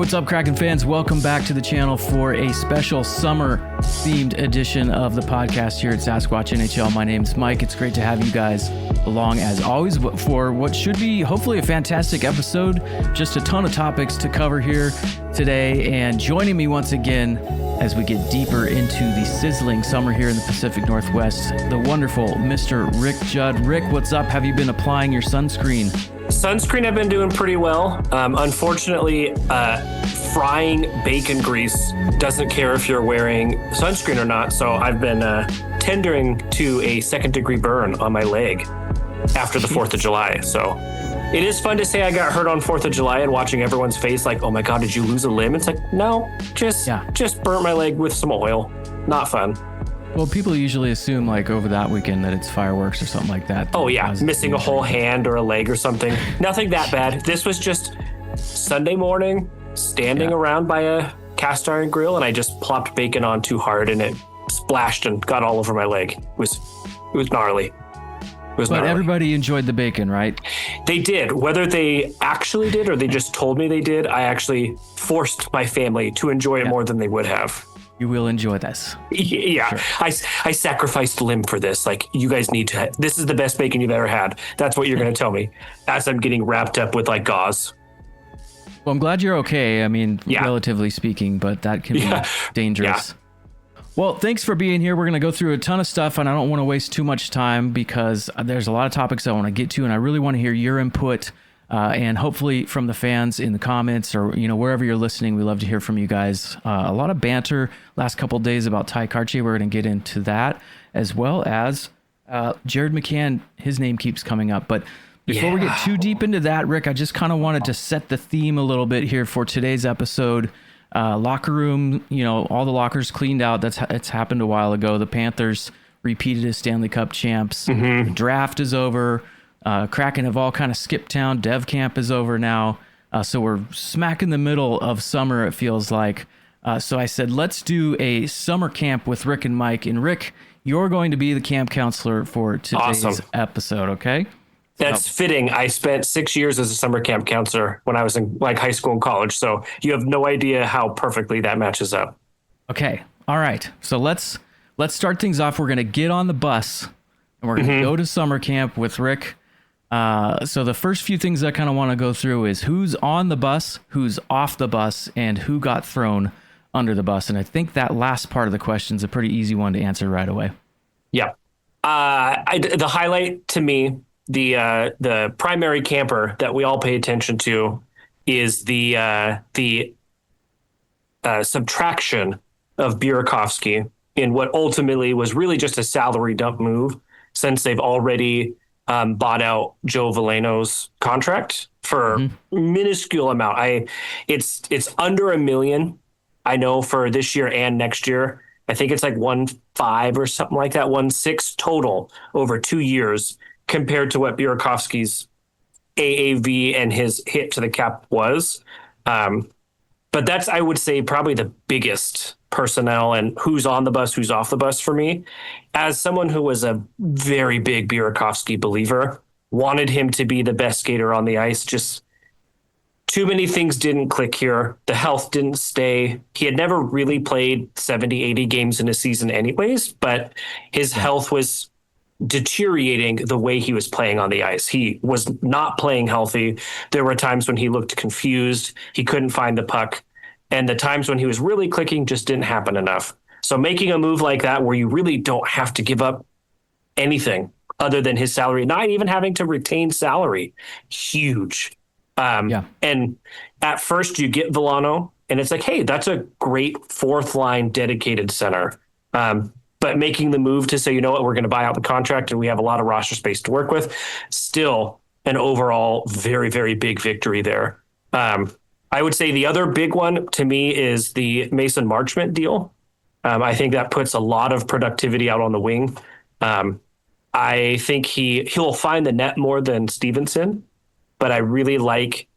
What's up, Kraken fans? Welcome back to the channel for a special summer-themed edition of the podcast here at SasquatchNHL. My name's Mike. It's great to have you guys along as always for what should be hopefully a fantastic episode. Just a ton of topics to cover here today. And joining me once again as we get deeper into the sizzling summer here in the Pacific Northwest, the wonderful Mr. Rick Judd. Rick, what's up? Have you been applying your sunscreen? Sunscreen, I've been doing pretty well. Unfortunately, frying bacon grease doesn't care if you're wearing sunscreen or not. So I've been tendering to a second-degree burn on my leg after the 4th of July. So it is fun to say I got hurt on 4th of July and watching everyone's face like, oh my God, did you lose a limb? It's like, no, just burnt my leg with some oil. Not fun. Well, people usually assume like over that weekend that it's fireworks or something like that. Oh yeah, missing a whole hand or a leg or something. Nothing that bad. This was just Sunday morning, standing around by a cast iron grill, and I just plopped bacon on too hard and it splashed and got all over my leg. It was gnarly. But everybody enjoyed the bacon, right? They did. Whether they actually did or they just told me they did, I actually forced my family to enjoy it more than they would have. You will enjoy this. Yeah. Sure. I sacrificed limb for this. Like, you guys need to, this is the best bacon you've ever had. That's what you're going to tell me as I'm getting wrapped up with like gauze. Well, I'm glad you're okay. I mean, relatively speaking, but that can be dangerous. Yeah. Well, thanks for being here. We're going to go through a ton of stuff, and I don't want to waste too much time because there's a lot of topics I want to get to, and I really want to hear your input. And hopefully from the fans in the comments or, wherever you're listening, we love to hear from you guys. A lot of banter last couple of days about Ty Karche. We're going to get into that, as well as Jared McCann. His name keeps coming up. But before we get too deep into that, Rick, I just kind of wanted to set the theme a little bit here for today's episode. Locker room, all the lockers cleaned out. It's happened a while ago. The Panthers repeated as Stanley Cup champs. Mm-hmm. The draft is over. Kraken have all kind of skipped town. Dev camp is over now. So we're smack in the middle of summer, it feels like. So I said, let's do a summer camp with Rick and Mike. And Rick, you're going to be the camp counselor for today's episode, okay? That's fitting. I spent 6 years as a summer camp counselor when I was in like high school and college. So you have no idea how perfectly that matches up. Okay. All right. So let's start things off. We're going to get on the bus and we're going to go to summer camp with Rick. So the first few things I kind of want to go through is who's on the bus, who's off the bus, and who got thrown under the bus. And I think that last part of the question is a pretty easy one to answer right away. Yeah. The highlight to me, the primary camper that we all pay attention to is the subtraction of Burakovsky in what ultimately was really just a salary dump move, since they've already bought out Joe Veleno's contract for minuscule amount. It's under $1 million. I know for this year and next year. I think it's like 1.5 or something like that, 1.6 total over 2 years compared to what Burakovsky's AAV and his hit to the cap was. But that's, I would say, probably the biggest personnel and who's on the bus, who's off the bus for me. As someone who was a very big Burakovsky believer, wanted him to be the best skater on the ice, just too many things didn't click here. The health didn't stay. He had never really played 70, 80 games in a season anyways, but his health was deteriorating the way he was playing on the ice. He was not playing healthy. There were times when he looked confused. He couldn't find the puck. And the times when he was really clicking just didn't happen enough. So making a move like that where you really don't have to give up anything other than his salary, not even having to retain salary, huge. And at first you get Veleno and it's like, hey, that's a great fourth line dedicated center. But making the move to say, you know what, we're going to buy out the contract and we have a lot of roster space to work with, still an overall very, very big victory there. I would say the other big one to me is the Mason Marchment deal. I think that puts a lot of productivity out on the wing. I think he'll find the net more than Stevenson, but I really like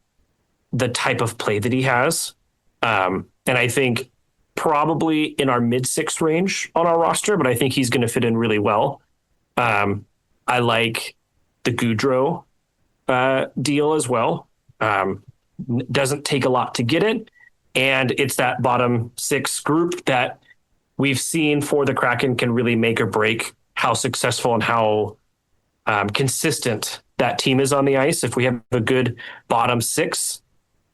the type of play that he has. And I think probably in our mid-6 range on our roster, but I think he's going to fit in really well. I like the Goudreau deal as well. Doesn't take a lot to get it. And it's that bottom six group that we've seen for the Kraken can really make or break how successful and how consistent that team is on the ice. If we have a good bottom six,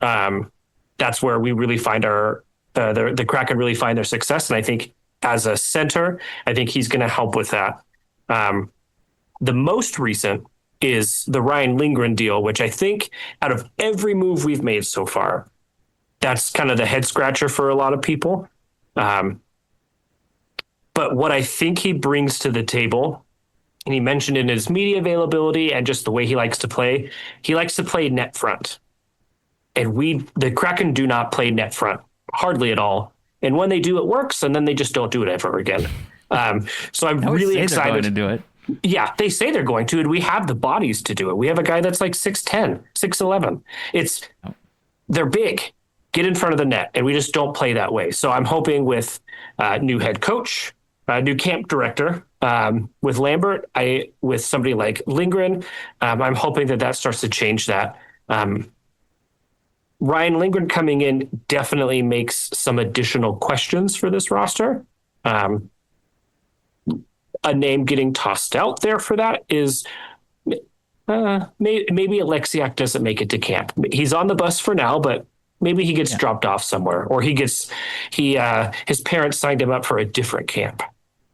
that's where we really find the Kraken really find their success. And I think as a center, I think he's going to help with that. The most recent is the Ryan Lindgren deal, which I think out of every move we've made so far, that's kind of the head scratcher for a lot of people. But what I think he brings to the table, and he mentioned in his media availability and just the way he likes to play net front. And the Kraken do not play net front hardly at all. And when they do, it works, and then they just don't do it ever again. So I'm really excited to do it. Yeah, they say they're going to, and we have the bodies to do it. We have a guy that's like 6'10", 6'11". They're big. Get in front of the net, and we just don't play that way. So I'm hoping with new head coach, new camp director, with Lambert, with somebody like Lindgren, I'm hoping that starts to change that. Ryan Lindgren coming in definitely makes some additional questions for this roster. A name getting tossed out there for that is maybe Alexiak doesn't make it to camp. He's on the bus for now, but maybe he gets dropped off somewhere, or his parents signed him up for a different camp.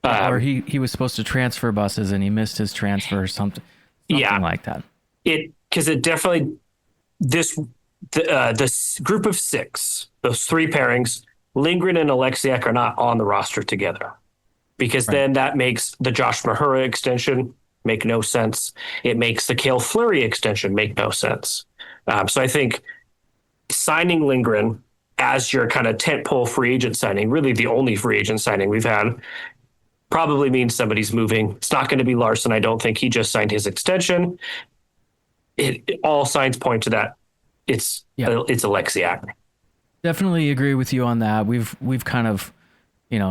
Or he was supposed to transfer buses and he missed his transfer or something like that. Because it definitely, this group of six, those three pairings, Lindgren and Alexiak are not on the roster together. Because then that makes the Josh Mahura extension make no sense. It makes the Cale Fleury extension make no sense. So I think signing Lindgren as your kind of tentpole free agent signing, really the only free agent signing we've had, probably means somebody's moving. It's not going to be Larson. I don't think he just signed his extension. All signs point to that. It's Alexiak. Definitely agree with you on that. We've kind of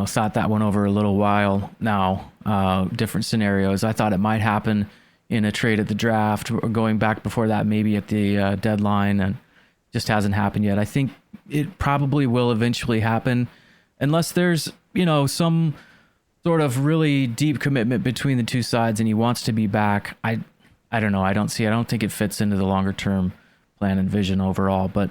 thought that one over a little while now, different scenarios. I thought it might happen in a trade at the draft, or going back before that, maybe at the deadline, and just hasn't happened yet. I think it probably will eventually happen, unless there's, some sort of really deep commitment between the two sides and he wants to be back. I don't know. I don't think it fits into the longer term plan and vision overall, but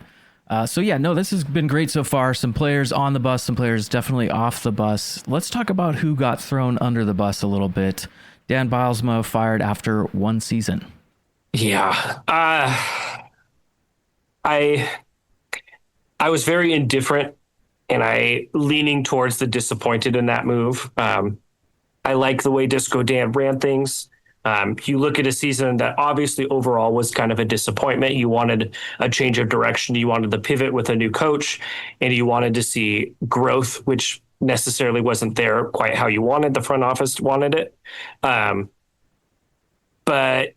this has been great so far. Some players on the bus, some players definitely off the bus. Let's talk about who got thrown under the bus a little bit. Dan Bylsma fired after one season. Yeah. I was very indifferent, and I leaning towards the disappointed in that move. I like the way Disco Dan ran things. You look at a season that obviously overall was kind of a disappointment. You wanted a change of direction. You wanted the pivot with a new coach, and you wanted to see growth, which necessarily wasn't there quite how you wanted. The front office wanted it. But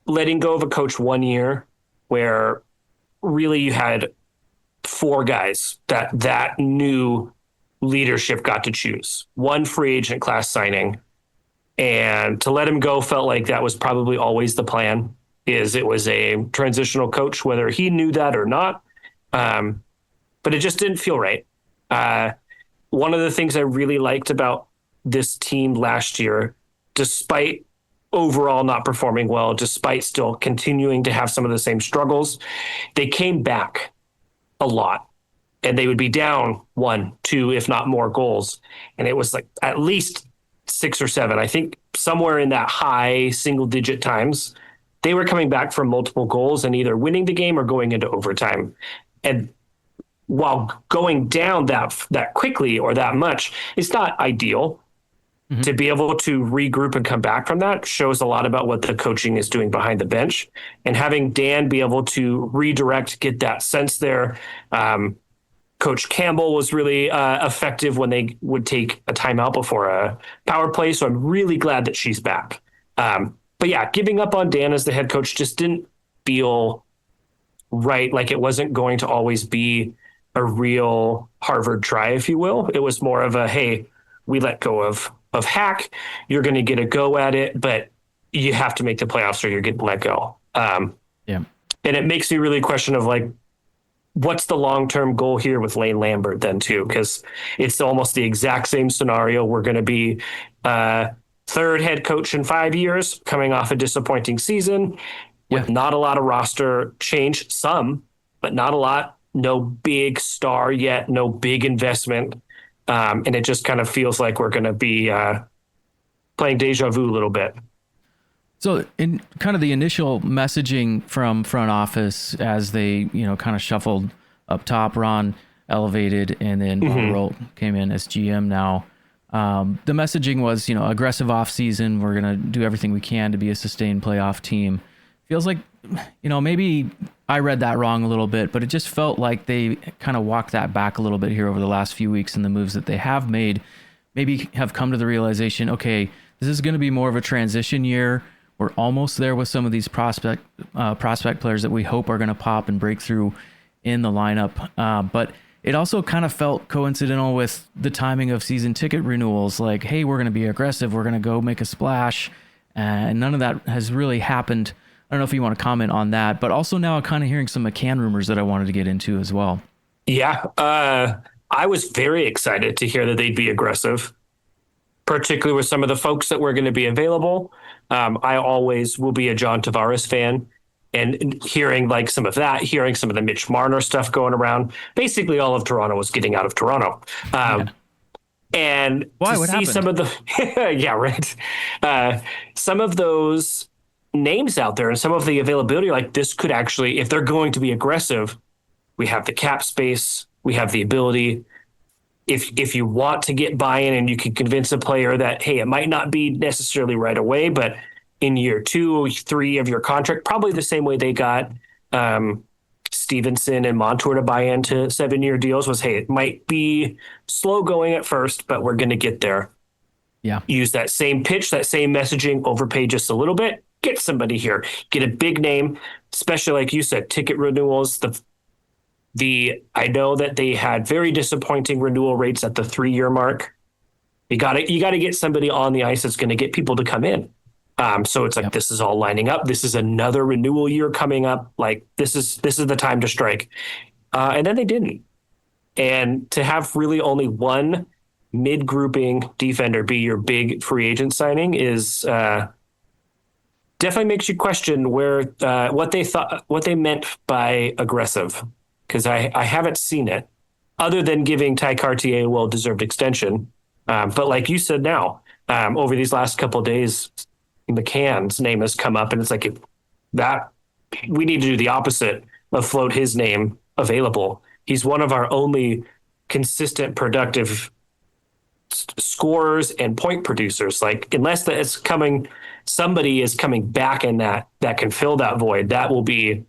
letting go of a coach 1 year where really you had four guys that new leadership got to choose, one free agent class signing, and to let him go felt like that was probably always the plan. It was a transitional coach, whether he knew that or not. But it just didn't feel right. One of the things I really liked about this team last year, despite overall not performing well, despite still continuing to have some of the same struggles, they came back a lot. And they would be down 1, 2, if not more goals. And it was like at least 6 or 7. I think somewhere in that high single digit times, they were coming back from multiple goals and either winning the game or going into overtime. And while going down that quickly or that much, it's not ideal. Mm-hmm. To be able to regroup and come back from that shows a lot about what the coaching is doing behind the bench. And having Dan be able to redirect, get that sense there. Coach Campbell was really effective when they would take a timeout before a power play. So I'm really glad that she's back. But yeah, giving up on Dan as the head coach just didn't feel right. Like it wasn't going to always be a real Harvard try, if you will. It was more of a, hey, we let go of Hack. You're going to get a go at it, but you have to make the playoffs or you're getting let go. And it makes me really question of like, what's the long-term goal here with Lane Lambert then too? Because it's almost the exact same scenario. We're going to be third head coach in 5 years, coming off a disappointing season with not a lot of roster change, some, but not a lot. No big star yet, no big investment. And it just kind of feels like we're going to be playing deja vu a little bit. So in kind of the initial messaging from front office as they, kind of shuffled up top, Ron elevated, and then Roll came in as GM now. The messaging was, aggressive offseason. We're going to do everything we can to be a sustained playoff team. Feels like, maybe I read that wrong a little bit, but it just felt like they kind of walked that back a little bit here over the last few weeks, and the moves that they have made maybe have come to the realization, okay, this is going to be more of a transition year. We're almost there with some of these prospect players that we hope are going to pop and break through in the lineup. But it also kind of felt coincidental with the timing of season ticket renewals. Like, hey, we're going to be aggressive. We're going to go make a splash. And none of that has really happened. I don't know if you want to comment on that, but also now I'm kind of hearing some McCann rumors that I wanted to get into as well. Yeah, I was very excited to hear that they'd be aggressive, particularly with some of the folks that were going to be available. I always will be a John Tavares fan, and hearing like some of that, hearing some of the Mitch Marner stuff going around, basically all of Toronto was getting out of Toronto. And why? To what see happened? Some of the, yeah, right. Some of those names out there and some of the availability, like this could actually, if they're going to be aggressive, we have the cap space, we have the ability. If you want to get buy-in and you can convince a player that, hey, it might not be necessarily right away, but in year 2 or 3 of your contract, probably the same way they got Stevenson and Montour to buy into 7-year deals was, hey, it might be slow going at first, but we're going to get there. Yeah. Use that same pitch, that same messaging, overpay just a little bit, get somebody here, get a big name, especially like you said, ticket renewals. I know that they had very disappointing renewal rates at the 3-year mark. You got to get somebody on the ice that's going to get people to come in. So it's like, This is all lining up. This is another renewal year coming up. Like this is the time to strike. And then they didn't. And to have really only one mid-grouping defender be your big free agent signing is definitely makes you question what they meant by aggressive. Because I haven't seen it, other than giving Ty Cartier a well-deserved extension. But like you said now, over these last couple of days, McCann's name has come up, and it's like we need to do the opposite of float his name available. He's one of our only consistent, productive scorers and point producers. Like unless somebody is coming back in that can fill that void, that will be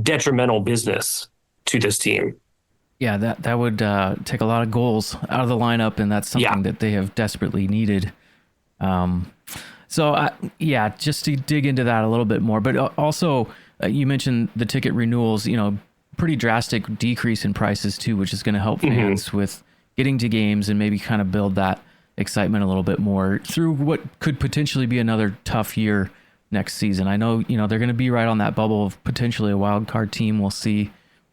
detrimental business to this team. Yeah, that would take a lot of goals out of the lineup, and that's something that they have desperately needed. Just to dig into that a little bit more, but also you mentioned the ticket renewals, pretty drastic decrease in prices too, which is going to help fans with getting to games and maybe kind of build that excitement a little bit more through what could potentially be another tough year next season. I know, they're going to be right on that bubble of potentially a wild card team. We'll see.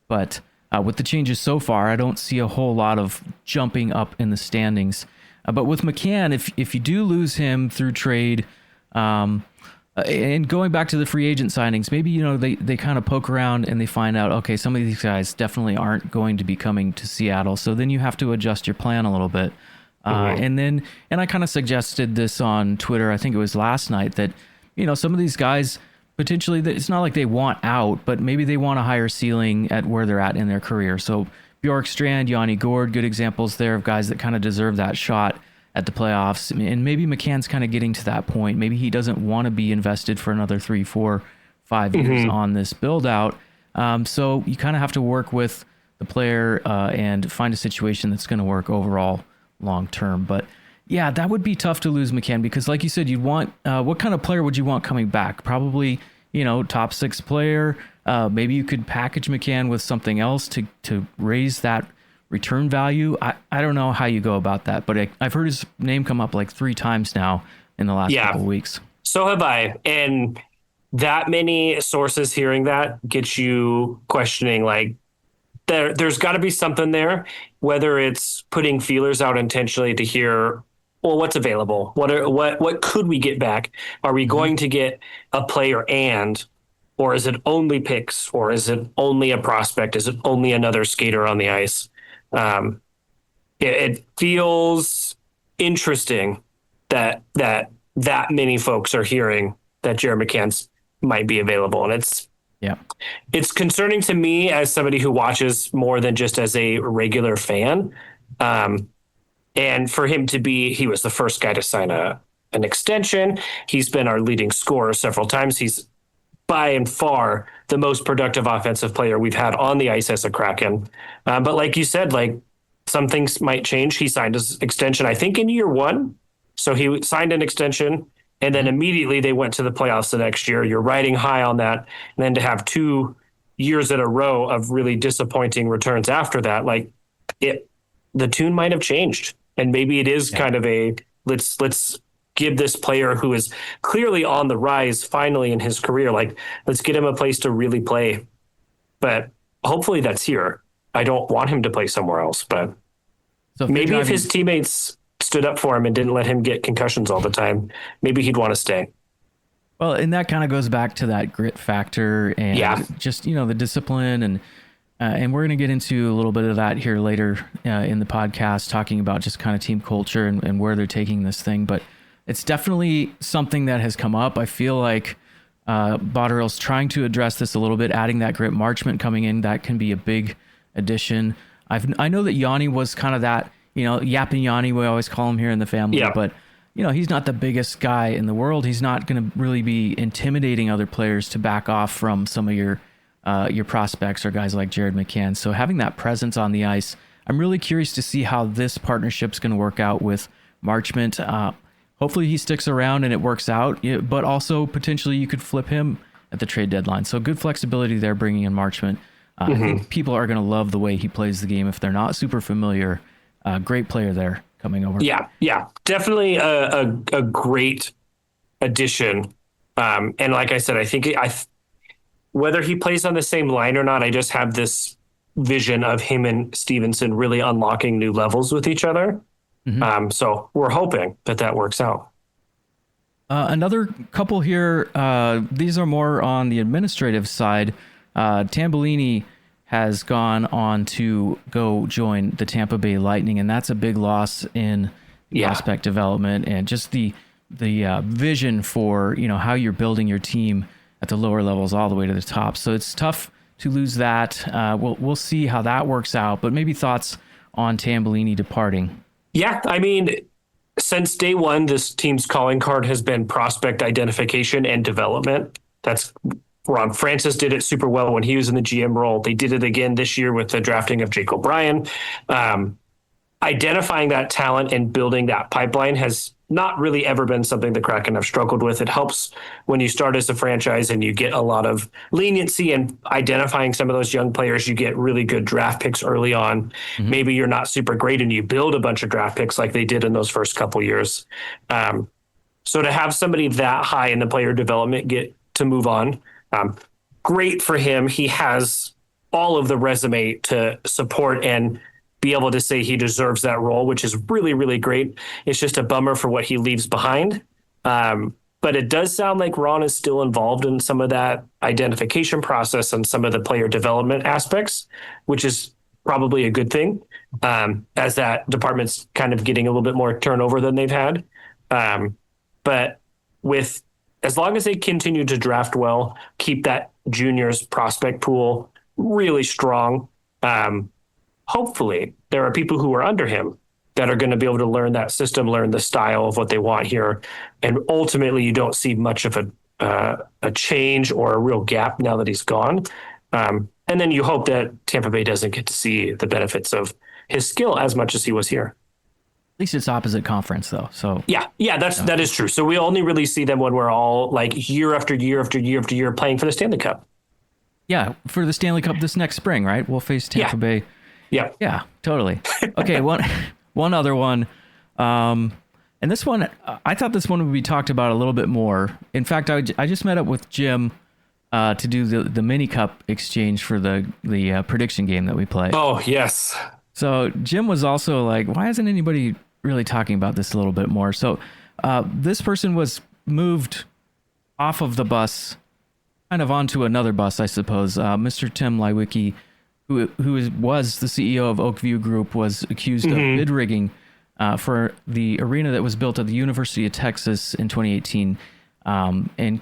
But with the changes so far, I don't see a whole lot of jumping up in the standings. But with McCann, if you do lose him through trade, and going back to the free agent signings, maybe, they kind of poke around and they find out, okay, some of these guys definitely aren't going to be coming to Seattle. So then you have to adjust your plan a little bit. And I kind of suggested this on Twitter, I think it was last night, that, some of these guys potentially, it's not like they want out, but maybe they want a higher ceiling at where they're at in their career. So Bjorkstrand, Yanni Gourde, good examples there of guys that kind of deserve that shot at the playoffs. And maybe McCann's kind of getting to that point. Maybe he doesn't want to be invested for another 3, 4, 5 years on this build out. So you kind of have to work with the player and find a situation that's going to work overall long term. But yeah, that would be tough to lose McCann because, like you said, you'd want what kind of player would you want coming back? Probably, top 6 player. Maybe you could package McCann with something else to raise that return value. I don't know how you go about that, but I've heard his name come up like 3 times now in the last couple of weeks. So have I. And that many sources hearing that gets you questioning, like, there's got to be something there, whether it's putting feelers out intentionally to hear, well, what's available? What could we get back? Are we going to get a player or is it only picks, or is it only a prospect? Is it only another skater on the ice? It feels interesting that many folks are hearing that Jared McCann might be available, and it's concerning to me as somebody who watches more than just as a regular fan. And for him to he was the first guy to sign an extension. He's been our leading scorer several times. He's by and far the most productive offensive player we've had on the ice as a Kraken. But like you said, like, some things might change. He signed his extension, I think, in year 1. So he signed an extension, and then immediately they went to the playoffs the next year. You're riding high on that. And then to have 2 years in a row of really disappointing returns after that, like, the tune might have changed. And maybe it is kind of a, let's give this player who is clearly on the rise finally in his career, like, let's get him a place to really play. But hopefully that's here. I don't want him to play somewhere else, but maybe if his teammates stood up for him and didn't let him get concussions all the time, maybe he'd want to stay. Well, and that kind of goes back to that grit factor and just, the discipline, and we're going to get into a little bit of that here later in the podcast, talking about just kind of team culture and where they're taking this thing. But it's definitely something that has come up. I feel like Botterill's trying to address this a little bit, adding that grit. Marchment coming in, that can be a big addition. I know that Yanni was kind of that, yapping Yanni, we always call him here in the family, but he's not the biggest guy in the world. He's not going to really be intimidating other players to back off from some of your prospects or guys like Jared McCann. So having that presence on the ice, I'm really curious to see how this partnership's going to work out with Marchment. Hopefully he sticks around and it works out, but also potentially you could flip him at the trade deadline. So good flexibility there, bringing in Marchment. I think people are going to love the way he plays the game if they're not super familiar. Great player there coming over. Yeah, definitely a great addition. And like I said, I think whether he plays on the same line or not, I just have this vision of him and Stevenson really unlocking new levels with each other. So we're hoping that works out. Another couple here. These are more on the administrative side. Tambellini has gone on to go join the Tampa Bay Lightning, and that's a big loss in prospect development and just the vision for how you're building your team at the lower levels all the way to the top. So it's tough to lose that. We'll see how that works out, but maybe thoughts on Tambellini departing. Yeah, I mean, since day one, this team's calling card has been prospect identification and development. That's Ron Francis did it super well when he was in the GM role. They did it again this year with the drafting of Jake O'Brien. Identifying that talent and building that pipeline has not really ever been something the Kraken have struggled with. It helps when you start as a franchise and you get a lot of leniency and identifying some of those young players. You get really good draft picks early on. Maybe you're not super great and you build a bunch of draft picks like they did in those first couple years. So to have somebody that high in the player development get to move on, great for him. He has all of the resume to support and be able to say he deserves that role, which is really, really great. It's just a bummer for what he leaves behind. But it does sound like Ron is still involved in some of that identification process and some of the player development aspects, which is probably a good thing, as that department's kind of getting a little bit more turnover than they've had. But as long as they continue to draft well, keep that juniors prospect pool really strong, hopefully there are people who are under him that are going to be able to learn that system, learn the style of what they want here. And ultimately you don't see much of a change or a real gap now that he's gone. And then you hope that Tampa Bay doesn't get to see the benefits of his skill as much as he was here. At least it's opposite conference though. So yeah, that is true. So we only really see them when we're all like year after year after year after year playing for the Stanley Cup. Yeah, for the Stanley Cup this next spring, right? We'll face Tampa Bay. Yeah, totally. Okay, one other one, and And this one, I thought this one would be talked about a little bit more. In fact, I just met up with Jim to do the mini cup exchange for the prediction game that we play. Oh, yes. So Jim was also like, why isn't anybody really talking about this a little bit more? So this person was moved off of the bus, kind of onto another bus, I suppose. Mr. Tim Leiweke, who was the CEO of Oakview Group, was accused of bid rigging for the arena that was built at the University of Texas in 2018, and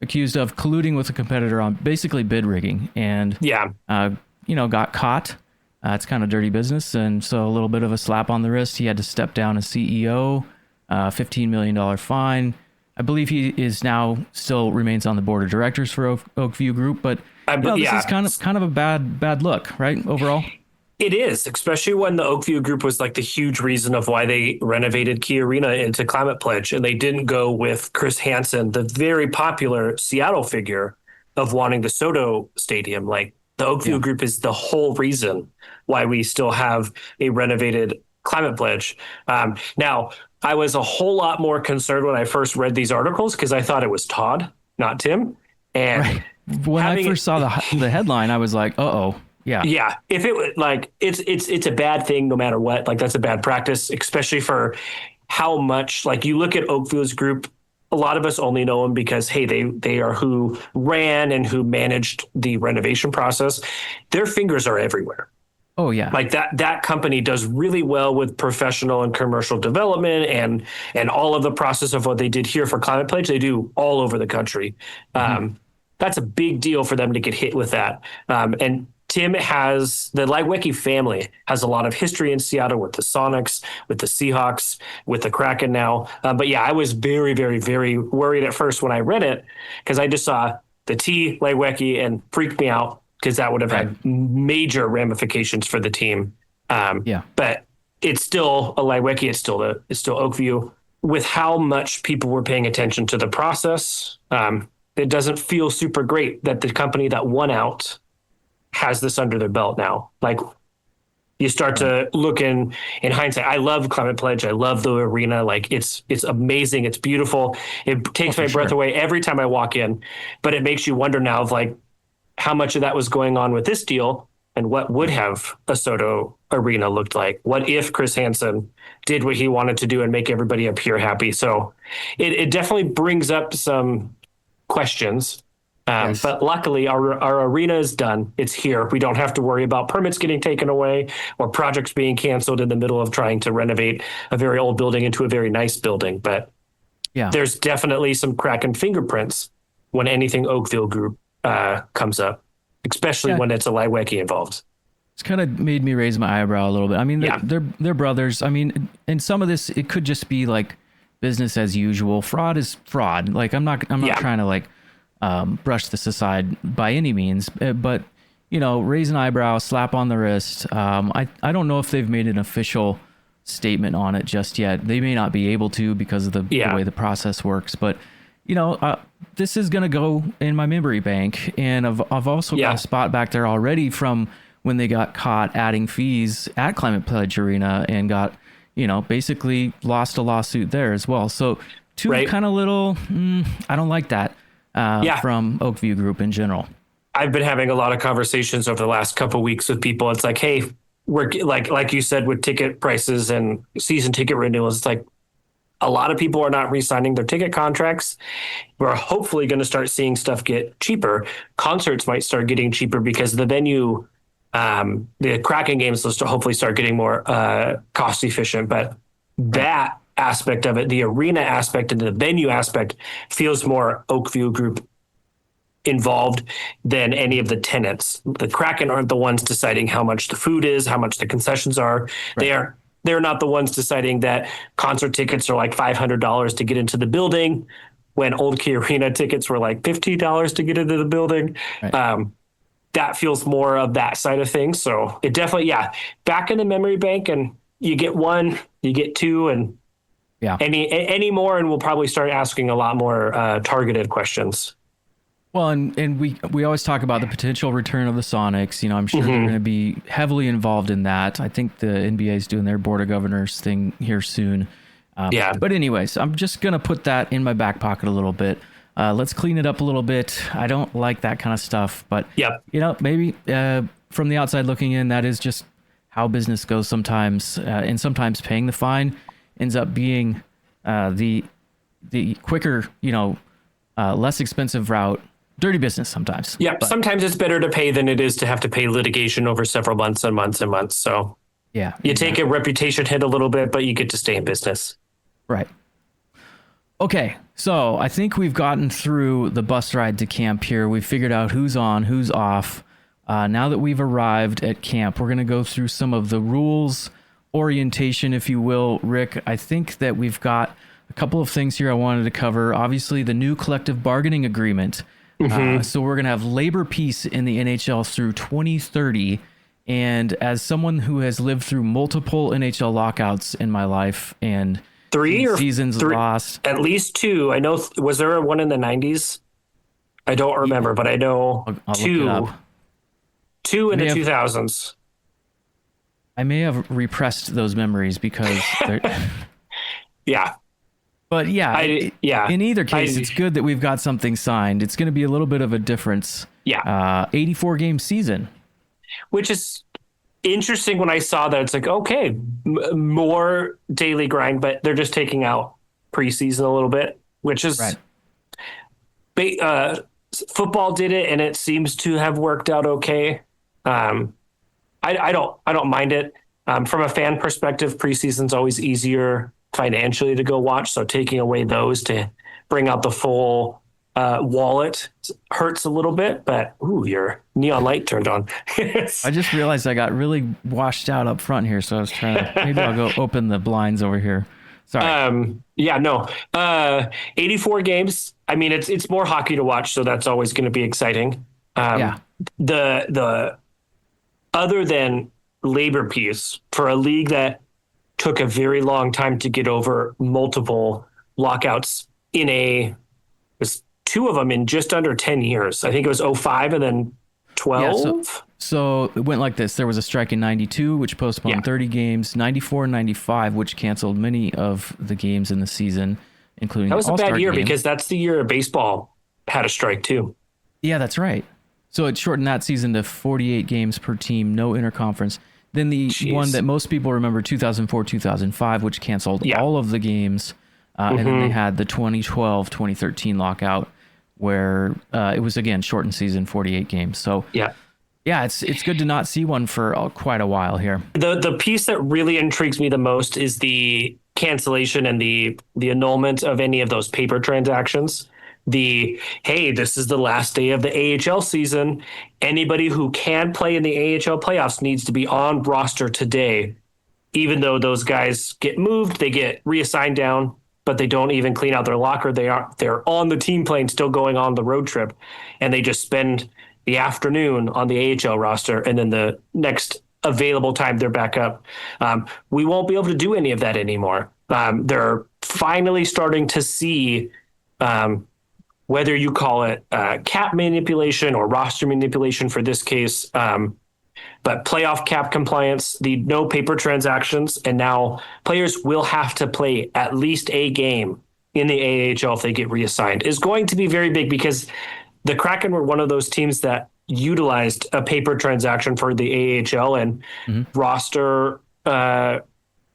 accused of colluding with a competitor on basically bid rigging, and got caught. It's kind of dirty business, and so a little bit of a slap on the wrist. He had to step down as CEO, $15 million fine. I believe he is now still remains on the board of directors for Oakview Group, but this is kind of a bad look, right? Overall, it is, especially when the Oakview Group was like the huge reason of why they renovated Key Arena into Climate Pledge, and they didn't go with Chris Hansen, the very popular Seattle figure of wanting the Soto Stadium. Like the Oakview Group is the whole reason why we still have a renovated Climate Pledge. Now, I was a whole lot more concerned when I first read these articles because I thought it was Todd, not Tim. And when I first saw the headline, I was like, uh-oh. Yeah. If it like it's a bad thing no matter what. Like that's a bad practice, especially for how much, like you look at Oakview's group, a lot of us only know them because they are who ran and who managed the renovation process. Their fingers are everywhere. Oh yeah. Like that company does really well with professional and commercial development and all of the process of what they did here for Climate Pledge, they do all over the country. That's a big deal for them to get hit with that. And Tim has, the Leiweke family has a lot of history in Seattle with the Sonics, with the Seahawks, with the Kraken now. But yeah, I was very, very, very worried at first when I read it because I just saw the T Leiweke and freaked me out because that would have had major ramifications for the team. But it's still a Leiweke, it's still Oakview. With how much people were paying attention to the process, it doesn't feel super great that the company that won out has this under their belt now. Like you start to look in hindsight. I love Climate Pledge. I love the arena. Like it's amazing. It's beautiful. It takes my breath away every time I walk in, but it makes you wonder now of like how much of that was going on with this deal and what would have a Soto arena looked like. What if Chris Hansen did what he wanted to do and make everybody up here happy? So it definitely brings up some questions. But luckily, our arena is done. It's here. We don't have to worry about permits getting taken away or projects being canceled in the middle of trying to renovate a very old building into a very nice building. But there's definitely some Kraken fingerprints when anything Oakville Group comes up, especially when it's a Leiweke involved. It's kind of made me raise my eyebrow a little bit. I mean, they're brothers. I mean, and some of this, it could just be like business as usual. Fraud is fraud. Like I'm not trying to like brush this aside by any means, but raise an eyebrow, slap on the wrist. I don't know if they've made an official statement on it just yet. They may not be able to because of the way the process works, but this is going to go in my memory bank. And I've also got a spot back there already from when they got caught adding fees at Climate Pledge Arena and got, basically lost a lawsuit there as well. So kind of little, I don't like that. From Oakview Group in general. I've been having a lot of conversations over the last couple of weeks with people. It's like, hey, we're like you said, with ticket prices and season ticket renewals, it's like a lot of people are not re-signing their ticket contracts. We're hopefully going to start seeing stuff get cheaper. Concerts might start getting cheaper because the venue, the Kraken games will hopefully start getting more cost efficient. But that aspect of it, the arena aspect and the venue aspect, feels more Oakview Group involved than any of the tenants. The Kraken aren't the ones deciding how much the food is, how much the concessions are. Right. They're not the ones deciding that concert tickets are like $500 to get into the building when Old Key Arena tickets were like $50 to get into the building. Right. That feels more of that side of things. So it definitely, back in the memory bank, and you get one, you get two, and any more, and we'll probably start asking a lot more targeted questions. Well, and we always talk about the potential return of the Sonics. I'm sure they're going to be heavily involved in that. I think the NBA is doing their Board of Governors thing here soon. But anyways, I'm just going to put that in my back pocket a little bit. Let's clean it up a little bit. I don't like that kind of stuff, but maybe from the outside looking in, that is just how business goes sometimes. And sometimes paying the fine ends up being the quicker, less expensive route. Dirty business sometimes. Yeah, but sometimes it's better to pay than it is to have to pay litigation over several months and months and months. So you take a reputation hit a little bit, but you get to stay in business. Right. Okay, so I think we've gotten through the bus ride to camp here. We've figured out who's on, who's off. Now that we've arrived at camp, we're going to go through some of the rules, orientation, if you will. Rick, I think that we've got a couple of things here I wanted to cover. Obviously, the new collective bargaining agreement. So we're going to have labor peace in the NHL through 2030. And as someone who has lived through multiple NHL lockouts in my life and 3 or seasons lost, at least 2. I know. Was there one in the 90s? I don't remember, but I know I'll 2. 2 in the 2000s. I may have repressed those memories because But in either case, it's good that we've got something signed. It's going to be a little bit of a difference. 84 game season. Which is interesting when I saw that. It's like, okay, more daily grind, but they're just taking out preseason a little bit, which is football did it, and it seems to have worked out okay. I don't mind it. From a fan perspective, preseason's always easier financially to go watch. So taking away those to bring out the full wallet hurts a little bit, but your neon light turned on. I just realized I got really washed out up front here. So I was trying to, maybe I'll go open the blinds over here. Sorry. 84 games. I mean, it's more hockey to watch. So that's always going to be exciting. The other than labor peace for a league that took a very long time to get over multiple lockouts was 2 of them in just under 10 years. I think it was 05 and then 12. So it went like this. There was a strike in 92, which postponed 30 games, 94 and 95, which canceled many of the games in the season, including the All-Star That was a bad year game. Because that's the year baseball had a strike too. Yeah, that's right. So it shortened that season to 48 games per team, no interconference. Then the one that most people remember, 2004-2005, which canceled all of the games. And then they had the 2012-2013 lockout where it was, again, shortened season, 48 games. So, it's good to not see one for quite a while here. The piece that really intrigues me the most is the cancellation and the annulment of any of those paper transactions. This is the last day of the AHL season. Anybody who can play in the AHL playoffs needs to be on roster today. Even though those guys get moved, they get reassigned down, but they don't even clean out their locker. They're on the team plane still going on the road trip, and they just spend the afternoon on the AHL roster, and then the next available time they're back up. We won't be able to do any of that anymore. They're finally starting to see whether you call it cap manipulation or roster manipulation for this case, but playoff cap compliance, the no paper transactions, and now players will have to play at least a game in the AHL if they get reassigned, is going to be very big because the Kraken were one of those teams that utilized a paper transaction for the AHL and roster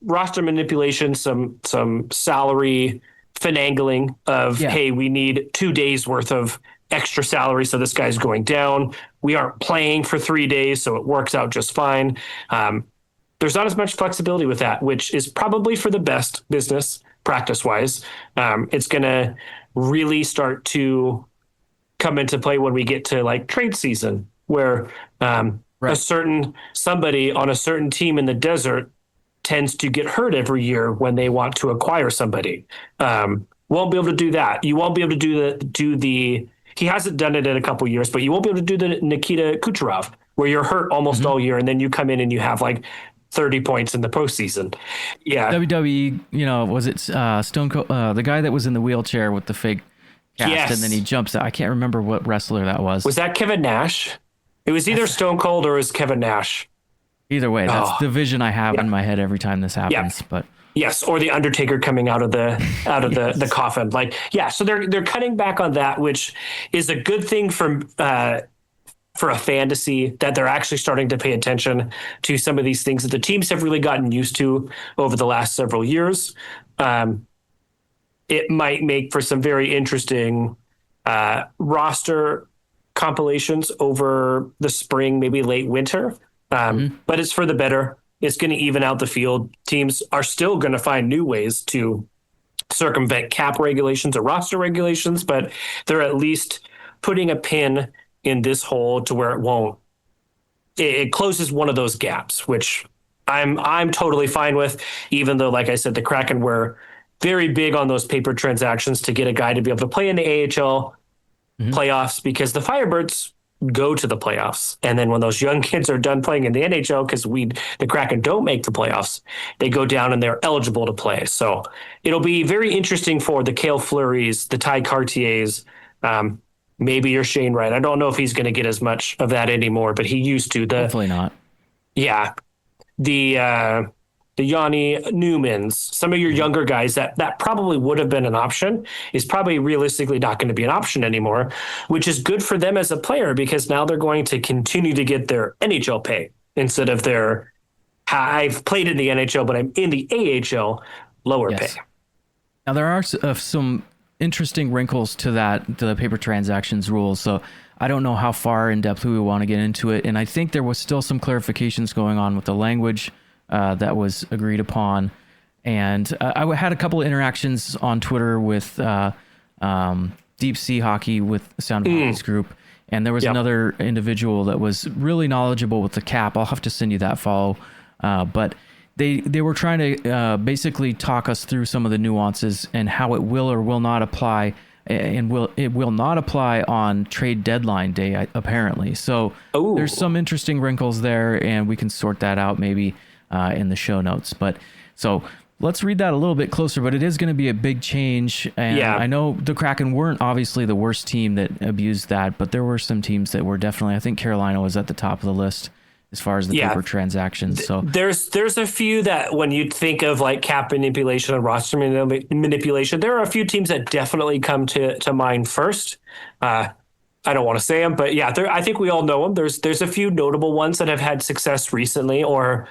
manipulation, some salary finagling of, hey, we need 2 days worth of extra salary, so this guy's going down. We aren't playing for 3 days, so it works out just fine. There's not as much flexibility with that, which is probably for the best business practice-wise. It's going to really start to come into play when we get to like trade season, where a certain somebody on a certain team in the desert tends to get hurt every year when they want to acquire somebody. Won't be able to do that. You won't be able to do the he hasn't done it in a couple of years, but you won't be able to do the Nikita Kucherov, where you're hurt almost all year, and then you come in and you have like 30 points in the postseason. Yeah. WWE, was it Stone Cold, the guy that was in the wheelchair with the fake cast, and then he jumps out. I can't remember what wrestler that was. Was that Kevin Nash? It was either Stone Cold or it was Kevin Nash. Either way, that's the vision I have in my head every time this happens. Yes, or the Undertaker coming out of the the coffin. Like, yeah, so they're cutting back on that, which is a good thing for a fantasy, that they're actually starting to pay attention to some of these things that the teams have really gotten used to over the last several years. It might make for some very interesting roster compilations over the spring, maybe late winter. But it's for the better. It's going to even out the field. Teams are still going to find new ways to circumvent cap regulations or roster regulations, but they're at least putting a pin in this hole to where it closes one of those gaps, which I'm totally fine with, even though, like I said, the Kraken were very big on those paper transactions to get a guy to be able to play in the AHL playoffs, because the Firebirds go to the playoffs. And then when those young kids are done playing in the NHL, because the Kraken don't make the playoffs, they go down and they're eligible to play. So it'll be very interesting for the Cale Fleury's, the Ty Cartiers, maybe your Shane Wright. I don't know if he's going to get as much of that anymore, but he used to. Hopefully not. Yeah. The Yanni Newmans, some of your younger guys that probably would have been an option, is probably realistically not going to be an option anymore, which is good for them as a player, because now they're going to continue to get their NHL pay instead of their, I've played in the NHL, but I'm in the AHL, lower pay. Now there are some interesting wrinkles to the paper transactions rules. So I don't know how far in depth we want to get into it. And I think there was still some clarifications going on with the language that was agreed upon. And I had a couple of interactions on Twitter with Deep Sea Hockey with Sound of Hockey's group. And there was another individual that was really knowledgeable with the cap. I'll have to send you that follow. But they were trying to basically talk us through some of the nuances and how it will or will not apply, and it will not apply on trade deadline day, apparently. So there's some interesting wrinkles there, and we can sort that out maybe in the show notes. But so let's read that a little bit closer, but it is going to be a big change. And I know the Kraken weren't obviously the worst team that abused that, but there were some teams that were definitely, I think Carolina was at the top of the list as far as the paper transactions. So there's a few that when you think of like cap manipulation and roster manipulation, there are a few teams that definitely come to mind first. I don't want to say them, but I think we all know them. There's a few notable ones that have had success recently or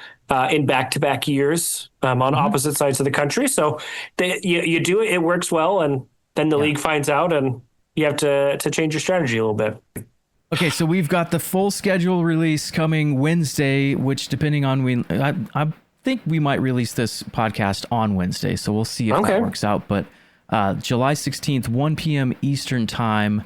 in back-to-back years on opposite sides of the country. So you do it works well, and then the league finds out, and you have to change your strategy a little bit. Okay, so we've got the full schedule release coming Wednesday, which depending on I think we might release this podcast on Wednesday, so we'll see if that works out. But July 16th, 1 p.m. Eastern time.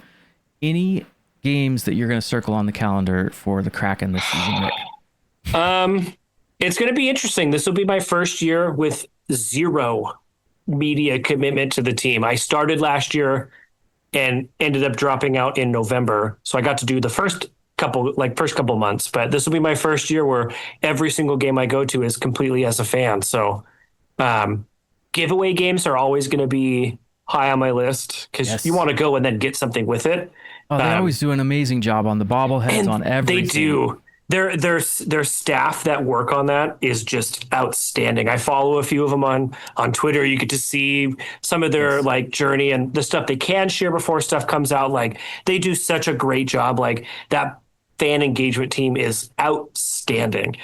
Any games that you're going to circle on the calendar for the Kraken this season, Rick? It's going to be interesting. This will be my first year with zero media commitment to the team. I started last year and ended up dropping out in November. So I got to do the first couple months, but this will be my first year where every single game I go to is completely as a fan. So giveaway games are always going to be high on my list, because you want to go and then get something with it. Oh, they always do an amazing job on the bobbleheads, on everything. They do. Their staff that work on that is just outstanding. I follow a few of them on Twitter. You get to see some of their like journey and the stuff they can share before stuff comes out. Like, they do such a great job. Like, that fan engagement team is outstanding.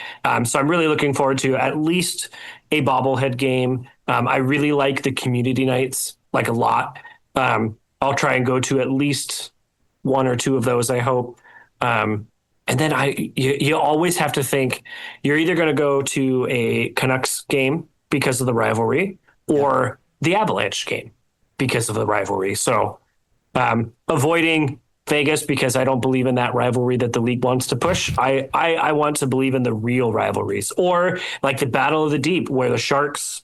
So I'm really looking forward to at least a bobblehead game. I really like the community nights, like, a lot. I'll try and go to at least one or two of those, I hope. And then you always have to think you're either going to go to a Canucks game because of the rivalry or the Avalanche game because of the rivalry. So avoiding Vegas because I don't believe in that rivalry that the league wants to push. I want to believe in the real rivalries, or like the Battle of the Deep where the Sharks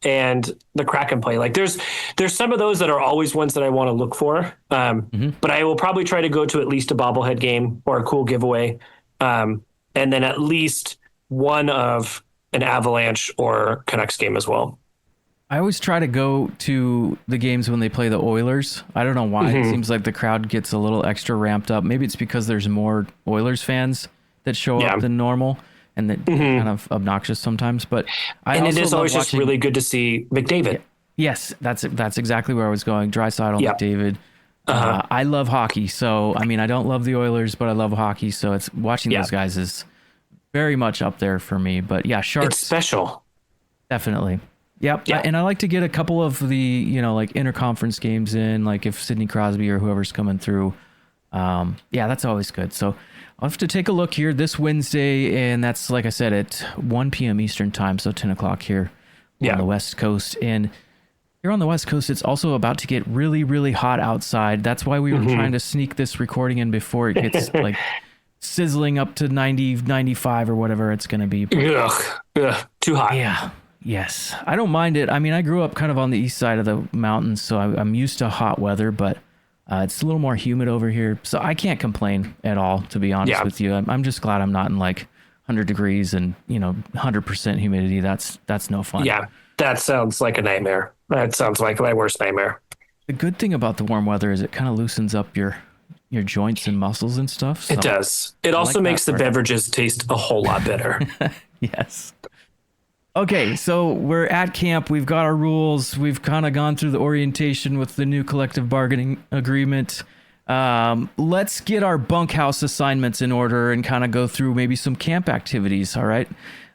and the Kraken play. Like, there's some of those that are always ones that I want to look for. But I will probably try to go to at least a bobblehead game or a cool giveaway. And then at least one of an Avalanche or Canucks game as well. I always try to go to the games when they play the Oilers. I don't know why. It seems like the crowd gets a little extra ramped up. Maybe it's because there's more Oilers fans that show up than normal. and they're kind of obnoxious sometimes. But it is always just really good to see McDavid. Yes, that's exactly where I was going. Draisaitl, McDavid. I love hockey, so I mean, I don't love the Oilers, but I love hockey. So it's watching those guys is very much up there for me. But yeah, Sharks, it's special, definitely. Yep. Yeah. And I like to get a couple of the like interconference games in, like if Sidney Crosby or whoever's coming through. Yeah, that's always good. So I'll have to take a look here this Wednesday, and that's, like I said, at 1 p.m. Eastern time, so 10 o'clock here on the West Coast. And here on the West Coast, it's also about to get really, really hot outside. That's why we were trying to sneak this recording in before it gets like sizzling up to 90, 95 or whatever it's going to be. Ugh, too hot. Yeah. Yes. I don't mind it. I mean, I grew up kind of on the east side of the mountains, so I'm used to hot weather, but it's a little more humid over here. So I can't complain at all, to be honest with you. I'm just glad I'm not in like 100 degrees and, 100% humidity. That's no fun. Yeah. That sounds like a nightmare. That sounds like my worst nightmare. The good thing about the warm weather is it kind of loosens up your joints and muscles and stuff. So it does. It also makes the beverages taste a whole lot better. Yes. Okay, so we're at camp. We've got our rules. We've kind of gone through the orientation with the new collective bargaining agreement. Let's get our bunkhouse assignments in order and kind of go through maybe some camp activities, all right?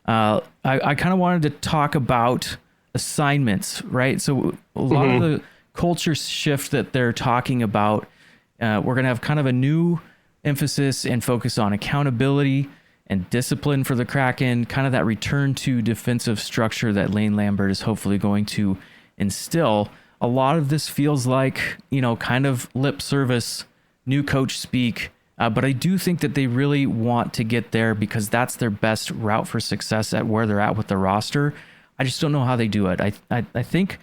I kind of wanted to talk about assignments, right? So a lot of the culture shift that they're talking about, we're going to have kind of a new emphasis and focus on accountability and discipline for the Kraken, kind of that return to defensive structure that Lane Lambert is hopefully going to instill. A lot of this feels like, kind of lip service, new coach speak, but I do think that they really want to get there because that's their best route for success at where they're at with the roster. I just don't know how they do it. I think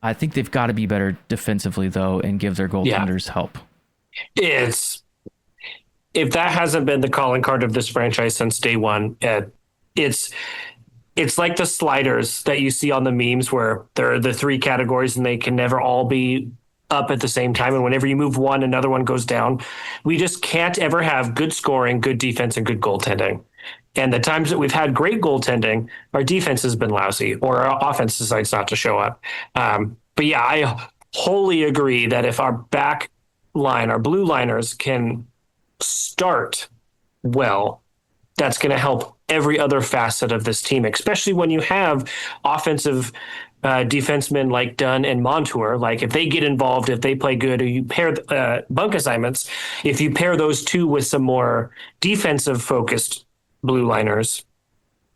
they've got to be better defensively, though, and give their goaltenders help. If that hasn't been the calling card of this franchise since day one, it's like the sliders that you see on the memes where there are the three categories and they can never all be up at the same time. And whenever you move one, another one goes down. We just can't ever have good scoring, good defense, and good goaltending. And the times that we've had great goaltending, our defense has been lousy or our offense decides not to show up. But yeah, I wholly agree that if our back line, our blue liners can start well, that's going to help every other facet of this team, especially when you have offensive defensemen like Dunn and Montour. Like if they get involved, if they play good, or you pair bunk assignments, if you pair those two with some more defensive focused blue liners,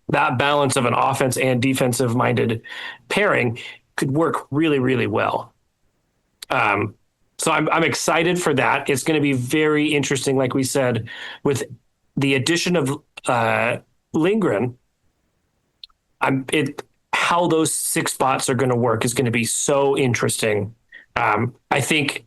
that balance of an offense and defensive minded pairing could work really, really well. So I'm excited for that. It's going to be very interesting, like we said, with the addition of Lindgren. How those 6 spots are going to work is going to be so interesting. I think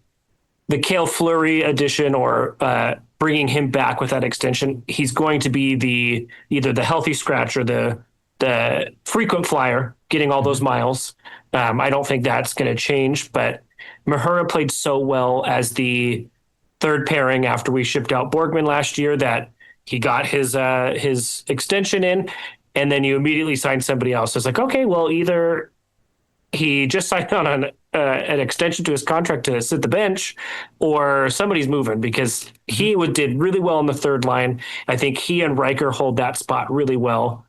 the Cale Fleury addition or bringing him back with that extension, he's going to be either the healthy scratch or the frequent flyer, getting all those miles. I don't think that's going to change, but Mahura played so well as the third pairing after we shipped out Borgman last year that he got his extension in, and then you immediately signed somebody else. It's like, okay, well, either he just signed on an extension to his contract to sit the bench, or somebody's moving, because he did really well on the third line. I think he and Riker hold that spot really well.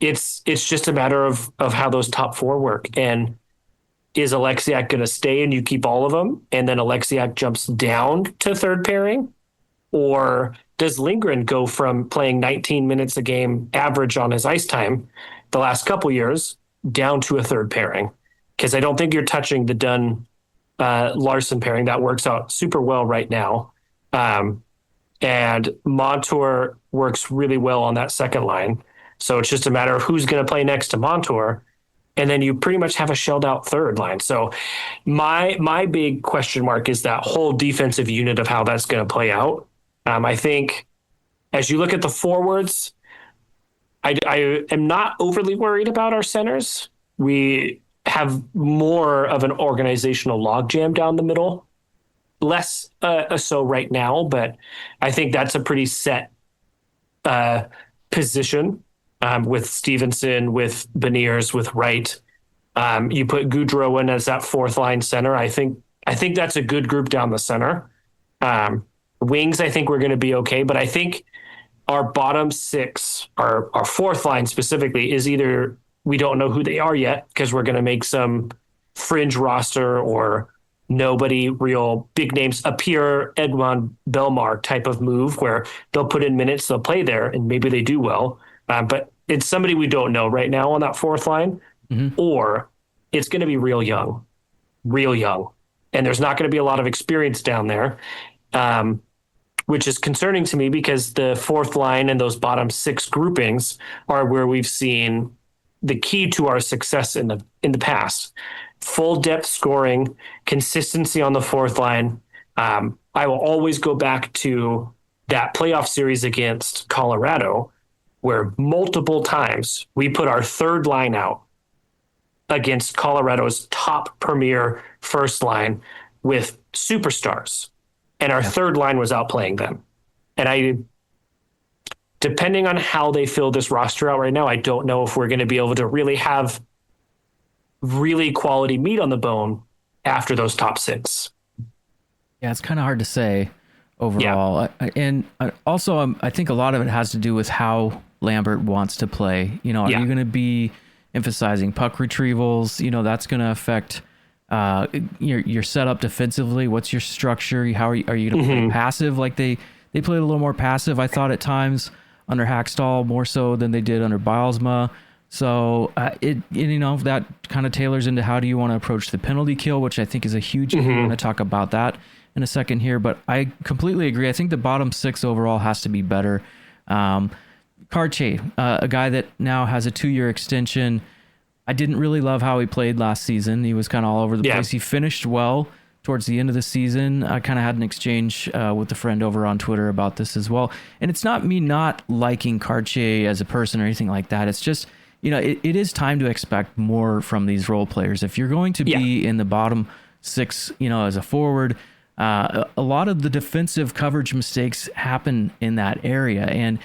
It's just a matter of how those top four work. And is Alexiak going to stay and you keep all of them, and then Alexiak jumps down to third pairing? Or does Lindgren go from playing 19 minutes a game average on his ice time the last couple years down to a third pairing? Because I don't think you're touching the Dunn Larson pairing. That works out super well right now. And Montour works really well on that second line. So it's just a matter of who's going to play next to Montour. And then you pretty much have a shelled out third line. So my big question mark is that whole defensive unit of how that's going to play out. I think as you look at the forwards, I am not overly worried about our centers. We have more of an organizational logjam down the middle, less so right now, but I think that's a pretty set position with Stevenson, with Beniers, with Wright. You put Goudreau in as that fourth line center. I think that's a good group down the center. Wings, I think we're going to be okay, but I think our bottom six, our fourth line specifically, is either we don't know who they are yet because we're going to make some fringe roster or nobody real big names appear, Edmond Belmar type of move where they'll put in minutes, they'll play there, and maybe they do well. But it's somebody we don't know right now on that fourth line, or it's going to be real young. And there's not going to be a lot of experience down there, which is concerning to me because the fourth line and those bottom six groupings are where we've seen the key to our success in the past. Full depth scoring, consistency on the fourth line. I will always go back to that playoff series against Colorado, where multiple times we put our third line out against Colorado's top premier first line with superstars. And our third line was outplaying them. And depending on how they fill this roster out right now, I don't know if we're going to be able to really have really quality meat on the bone after those top six. Yeah, it's kind of hard to say overall. Yeah. And also, I think a lot of it has to do with how Lambert wants to play. Are you going to be emphasizing puck retrievals? That's going to affect your setup defensively. What's your structure? How are you going to play passive? Like they played a little more passive, I thought, at times under Hackstall, more so than they did under Bylsma. So that kind of tailors into how do you want to approach the penalty kill, which I think is a huge. We're going to talk about that in a second here, but I completely agree. I think the bottom six overall has to be better. Cartier, a guy that now has a 2-year extension. I didn't really love how he played last season. He was kind of all over the place. He finished well towards the end of the season. I kind of had an exchange with a friend over on Twitter about this as well. And it's not me not liking Cartier as a person or anything like that. It's just, it is time to expect more from these role players. If you're going to be in the bottom six, as a forward, a lot of the defensive coverage mistakes happen in that area. And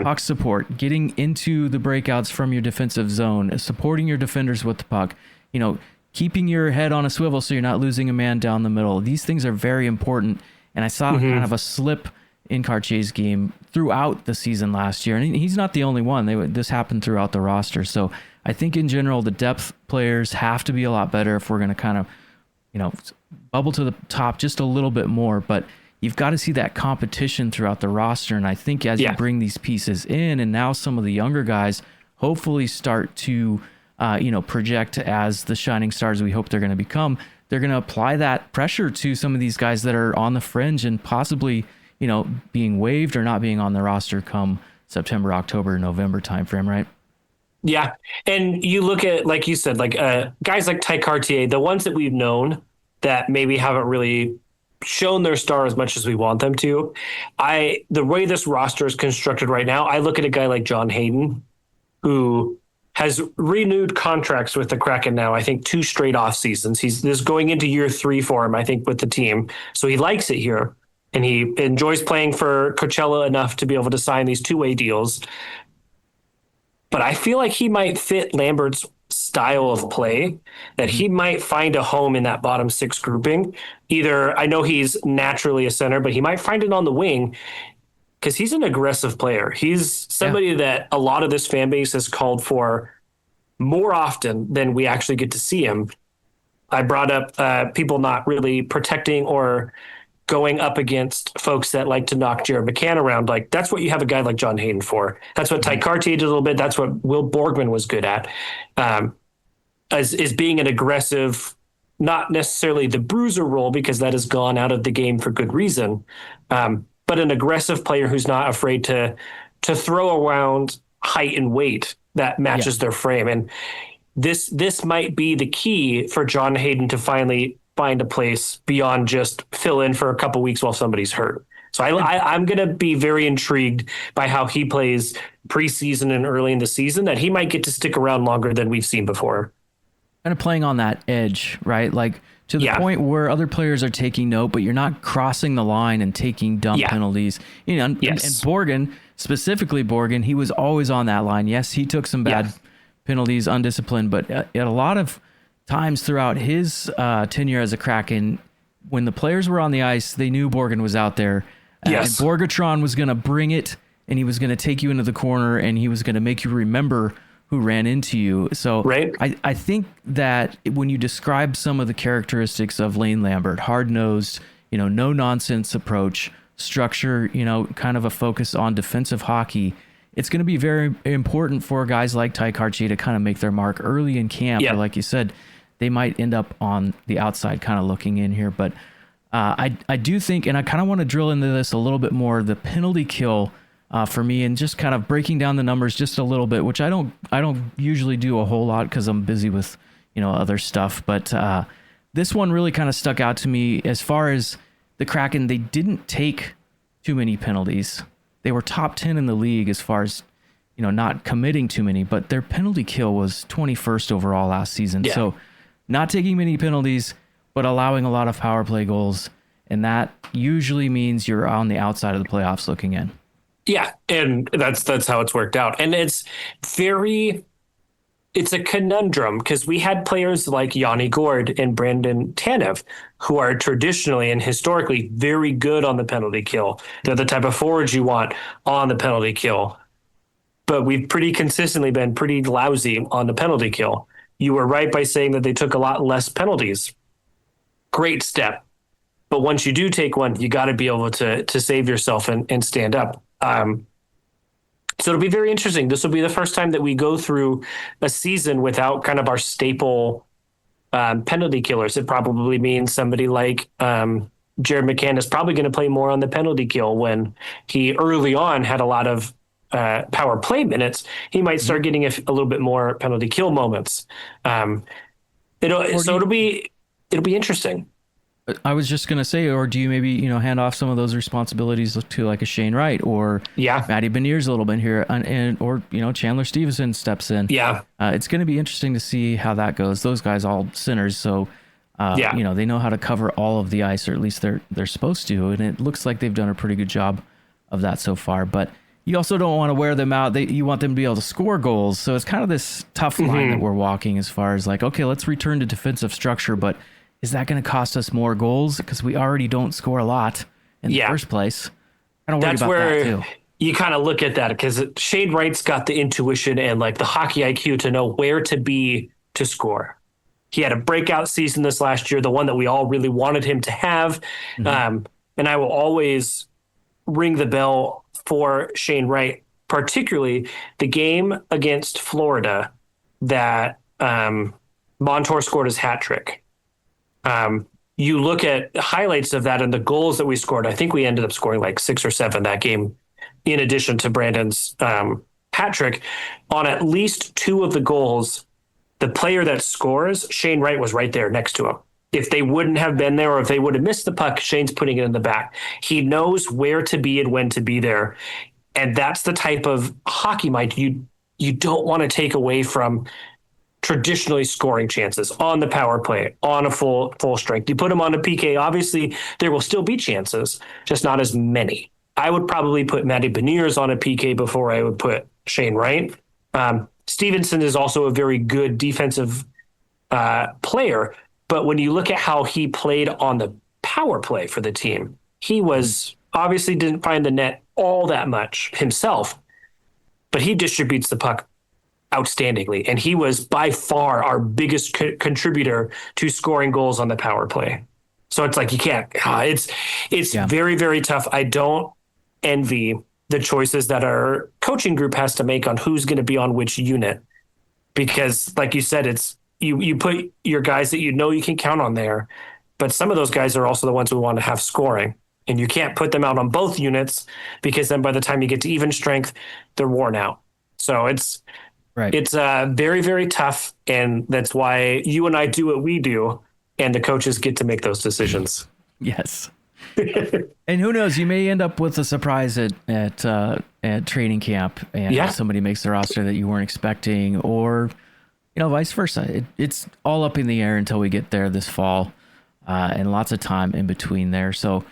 puck support, getting into the breakouts from your defensive zone, supporting your defenders with the puck, keeping your head on a swivel so you're not losing a man down the middle. These things are very important. And I saw kind of a slip in Cartier's game throughout the season last year. And he's not the only one. This happened throughout the roster. So I think in general, the depth players have to be a lot better if we're going to kind of, bubble to the top just a little bit more. But you've got to see that competition throughout the roster. And I think as you bring these pieces in, and now some of the younger guys hopefully start to, project as the shining stars we hope they're going to become, they're going to apply that pressure to some of these guys that are on the fringe and possibly, being waived or not being on the roster come September, October, November timeframe, right? Yeah. And you look at, like you said, like guys like Ty Cartier, the ones that we've known that maybe haven't really shown their star as much as we want them to. The way this roster is constructed right now, I look at a guy like John Hayden, who has renewed contracts with the Kraken now, I think 2 straight off seasons. This is going into year 3 for him, I think, with the team. So he likes it here. And he enjoys playing for Coachella enough to be able to sign these 2-way deals. But I feel like he might fit Lambert's style of play, that he might find a home in that bottom 6 grouping. Either, I know he's naturally a center, but he might find it on the wing because he's an aggressive player. He's somebody that a lot of this fan base has called for more often than we actually get to see him. I brought up people not really protecting or going up against folks that like to knock Jared McCann around. Like, that's what you have a guy like John Hayden for. That's what Ty Cartier did a little bit. That's what Will Borgman was good at, is being an aggressive, not necessarily the bruiser role, because that has gone out of the game for good reason, but an aggressive player who's not afraid to throw around height and weight that matches their frame. And this might be the key for John Hayden to finally find a place beyond just fill in for a couple weeks while somebody's hurt. So I'm going to be very intrigued by how he plays preseason and early in the season, that he might get to stick around longer than we've seen before. kind of playing on that edge, right? Like to the point where other players are taking note, but you're not crossing the line and taking dumb penalties. You know, and Borgen, specifically Borgen, he was always on that line. Yes, he took some bad penalties, undisciplined, but at a lot of times throughout his tenure as a Kraken, when the players were on the ice, they knew Borgen was out there. And Borgatron was going to bring it, and he was going to take you into the corner, and he was going to make you remember who ran into you. So I think that when you describe some of the characteristics of Lane Lambert, hard-nosed, you know, no-nonsense approach, structure, you know, kind of a focus on defensive hockey, it's going to be very important for guys like Ty Karchi to kind of make their mark early in camp. Or like you said, they might end up on the outside kind of looking in here. But I do think, and I kind of want to drill into this a little bit more, the penalty kill for me, and just kind of breaking down the numbers just a little bit, which I don't usually do a whole lot because I'm busy with, you know, other stuff. But this one really kind of stuck out to me as far as the Kraken. They didn't take too many penalties. They were top 10 in the league as far as, you know, not committing too many, but their penalty kill was 21st overall last season. So not taking many penalties, but allowing a lot of power play goals. And that usually means you're on the outside of the playoffs looking in. Yeah, and that's how it's worked out. And it's a conundrum because we had players like Yanni Gord and Brandon Tanev who are traditionally and historically very good on the penalty kill. They're the type of forwards you want on the penalty kill. But we've pretty consistently been pretty lousy on the penalty kill. You were right by saying that they took a lot less penalties. Great step. But once you do take one, you got to be able to save yourself and stand up. So it'll be very interesting. This will be the first time that we go through a season without kind of our staple penalty killers. It probably means somebody like Jared McCann is probably going to play more on the penalty kill when he early on had a lot of power play minutes. He might start getting a little bit more penalty kill moments. It'll be interesting. I was just going to say, or do you maybe, you know, hand off some of those responsibilities to like a Shane Wright or Matty Beniers a little bit here, or, you know, Chandler Stevenson steps in. It's going to be interesting to see how that goes. Those guys all sinners, so you know, they know how to cover all of the ice, or at least they're supposed to, and it looks like they've done a pretty good job of that so far. But you also don't want to wear them out. You want them to be able to score goals. So it's kind of this tough line that we're walking as far as like, okay, let's return to defensive structure, but is that going to cost us more goals? Because we already don't score a lot in the first place. I don't worry about that too. You kind of look at that because Shane Wright's got the intuition and like the hockey IQ to know where to be to score. He had a breakout season this last year, the one that we all really wanted him to have. And I will always ring the bell for Shane Wright, particularly the game against Florida that Montour scored his hat trick. You look at highlights of that and the goals that we scored. I think we ended up scoring like 6 or 7 that game, in addition to Brandon's hat trick. On at least 2 of the goals, the player that scores, Shane Wright, was right there next to him. If they wouldn't have been there, or if they would have missed the puck, Shane's putting it in the back. He knows where to be and when to be there. And that's the type of hockey mind you don't want to take away from traditionally scoring chances on the power play, on a full strength. You put them on a PK, obviously there will still be chances, just not as many. I would probably put Matty Beniers on a PK before I would put Shane Wright. Stevenson is also a very good defensive player, but when you look at how he played on the power play for the team, he was obviously didn't find the net all that much himself, but he distributes the puck outstandingly. And he was by far our biggest contributor to scoring goals on the power play. So it's like, you can't, it's very, very tough. I don't envy the choices that our coaching group has to make on who's going to be on which unit, because like you said, it's you put your guys that you know you can count on there, but some of those guys are also the ones who want to have scoring, and you can't put them out on both units because then by the time you get to even strength, they're worn out. So it's very, very tough. And that's why you and I do what we do, and the coaches get to make those decisions. Yes. And who knows, you may end up with a surprise at training camp, and somebody makes the roster that you weren't expecting, or vice versa. It's all up in the air until we get there this fall, and lots of time in between there. So,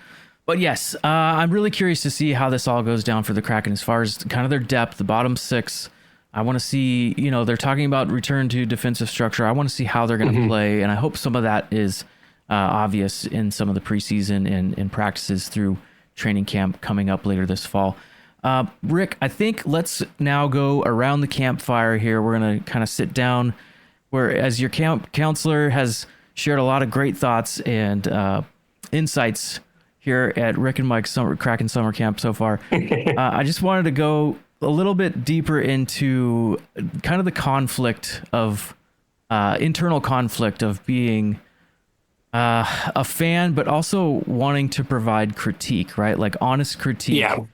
but yes, I'm really curious to see how this all goes down for the Kraken as far as kind of their depth, the bottom six. I want to see, they're talking about return to defensive structure. I want to see how they're going to play, and I hope some of that is obvious in some of the preseason and practices through training camp coming up later this fall. Rick, I think let's now go around the campfire here. We're going to kind of sit down where, as your camp counselor has shared a lot of great thoughts and insights here at Rick and Mike's Kraken Summer Camp so far. I just wanted to go a little bit deeper into kind of the conflict of internal conflict of being a fan, but also wanting to provide critique, right? Like honest critique. Yeah.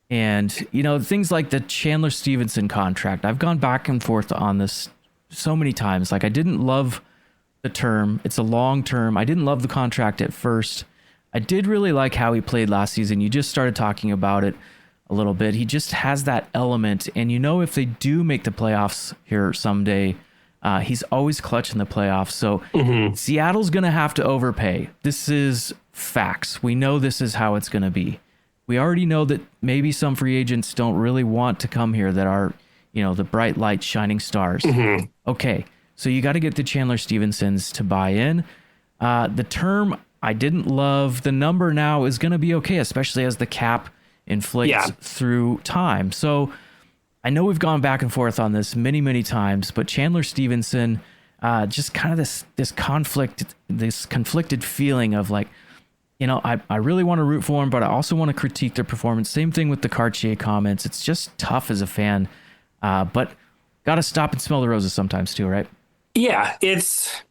And, things like the Chandler Stevenson contract. I've gone back and forth on this so many times. Like, I didn't love the term. It's a long term. I didn't love the contract at first. I did really like how he played last season. You just started talking about it a little bit. He just has that element. And if they do make the playoffs here someday, he's always clutch in the playoffs. So Seattle's going to have to overpay. This is facts. We know this is how it's going to be. We already know that maybe some free agents don't really want to come here that are, the bright light shining stars. Okay, so you got to get the Chandler Stevensons to buy in. The term I didn't love. The number now is going to be okay, especially as the cap inflates through time. So I know we've gone back and forth on this many, many times, but Chandler Stevenson, just kind of this conflicted feeling of like, I really want to root for him, but I also want to critique their performance. Same thing with the Cartier comments. It's just tough as a fan, but got to stop and smell the roses sometimes too, right? Yeah, it's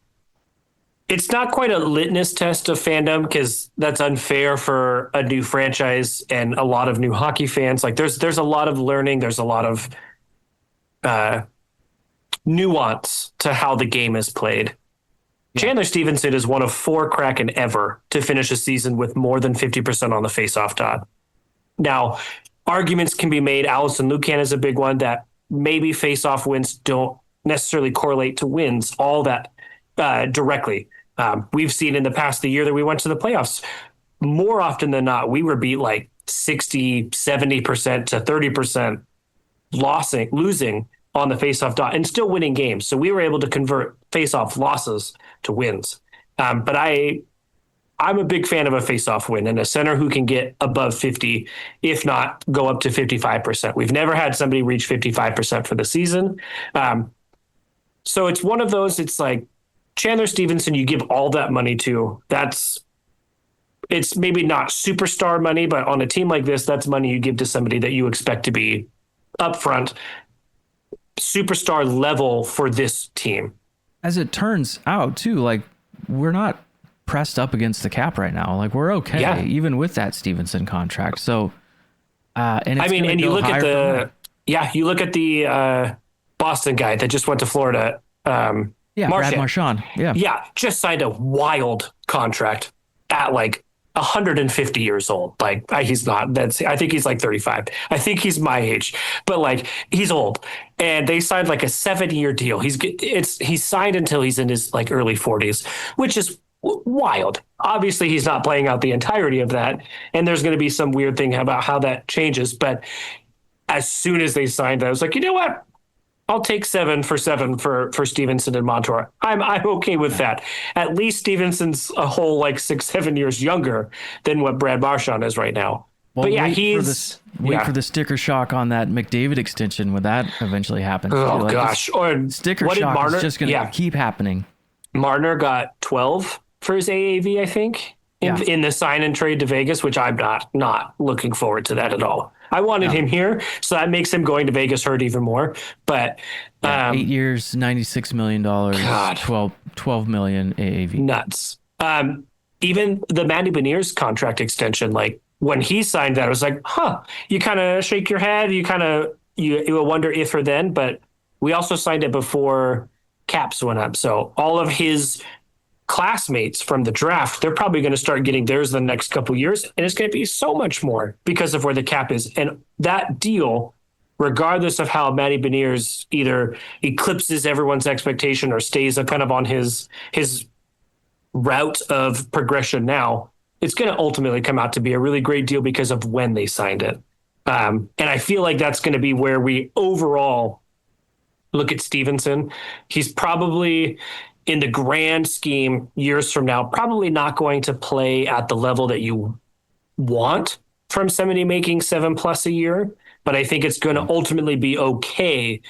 not quite a litmus test of fandom because that's unfair for a new franchise and a lot of new hockey fans. Like there's a lot of learning. There's a lot of nuance to how the game is played. Yeah. Chandler Stevenson is one of 4 Kraken ever to finish a season with more than 50% on the faceoff dot. Now, arguments can be made. Allison Lucan is a big one that maybe faceoff wins don't necessarily correlate to wins all that directly. We've seen in the past the year that we went to the playoffs, more often than not, we were beat like 60, 70% to 30% losing on the faceoff dot and still winning games. So we were able to convert faceoff losses to wins. But I'm a big fan of a faceoff win and a center who can get above 50, if not go up to 55%. We've never had somebody reach 55% for the season. So it's one of those, it's like Chandler Stevenson, you give all that money to, it's maybe not superstar money, but on a team like this, that's money you give to somebody that you expect to be upfront superstar level for this team. As it turns out too, like we're not pressed up against the cap right now. Like we're okay, even with that Stevenson contract. So, and it's and you look at the Boston guy that just went to Florida. Brad Marchment. Yeah, just signed a wild contract at like 150 years old. Like he's not. I think he's like 35. I think he's my age, but like he's old. And they signed like a 7-year deal. He's signed until he's in his like early 40s, which is wild. Obviously, he's not playing out the entirety of that, and there's going to be some weird thing about how that changes. But as soon as they signed that, I was like, you know what? I'll take 7 for Stevenson and Montour. I'm okay with that. At least Stevenson's a whole like 6-7 years younger than what Brad Marchment is right now. Well, but yeah, wait for the sticker shock on that McDavid extension when that eventually happens. Oh gosh, or sticker shock is just going to keep happening. Marner got 12 for his AAV, I think, in the sign and trade to Vegas, which I'm not looking forward to that at all. I wanted him here, so that makes him going to Vegas hurt even more. But 8 years, $96 million, God. 12 million AAV. Nuts. Even the Matty Beniers contract extension, like when he signed that, I was like, you kind of shake your head. You will wonder if or then, but we also signed it before caps went up. So all of his classmates from the draft, they're probably going to start getting theirs the next couple of years, and it's going to be so much more because of where the cap is. And that deal regardless of how Matty Beniers either eclipses everyone's expectation or stays kind of on his route of progression now, it's going to ultimately come out to be a really great deal because of when they signed it. And I feel like that's going to be where we overall look at Stevenson. He's probably, in the grand scheme, years from now, probably not going to play at the level that you want from somebody making $7+ a year. But I think it's going to ultimately be okay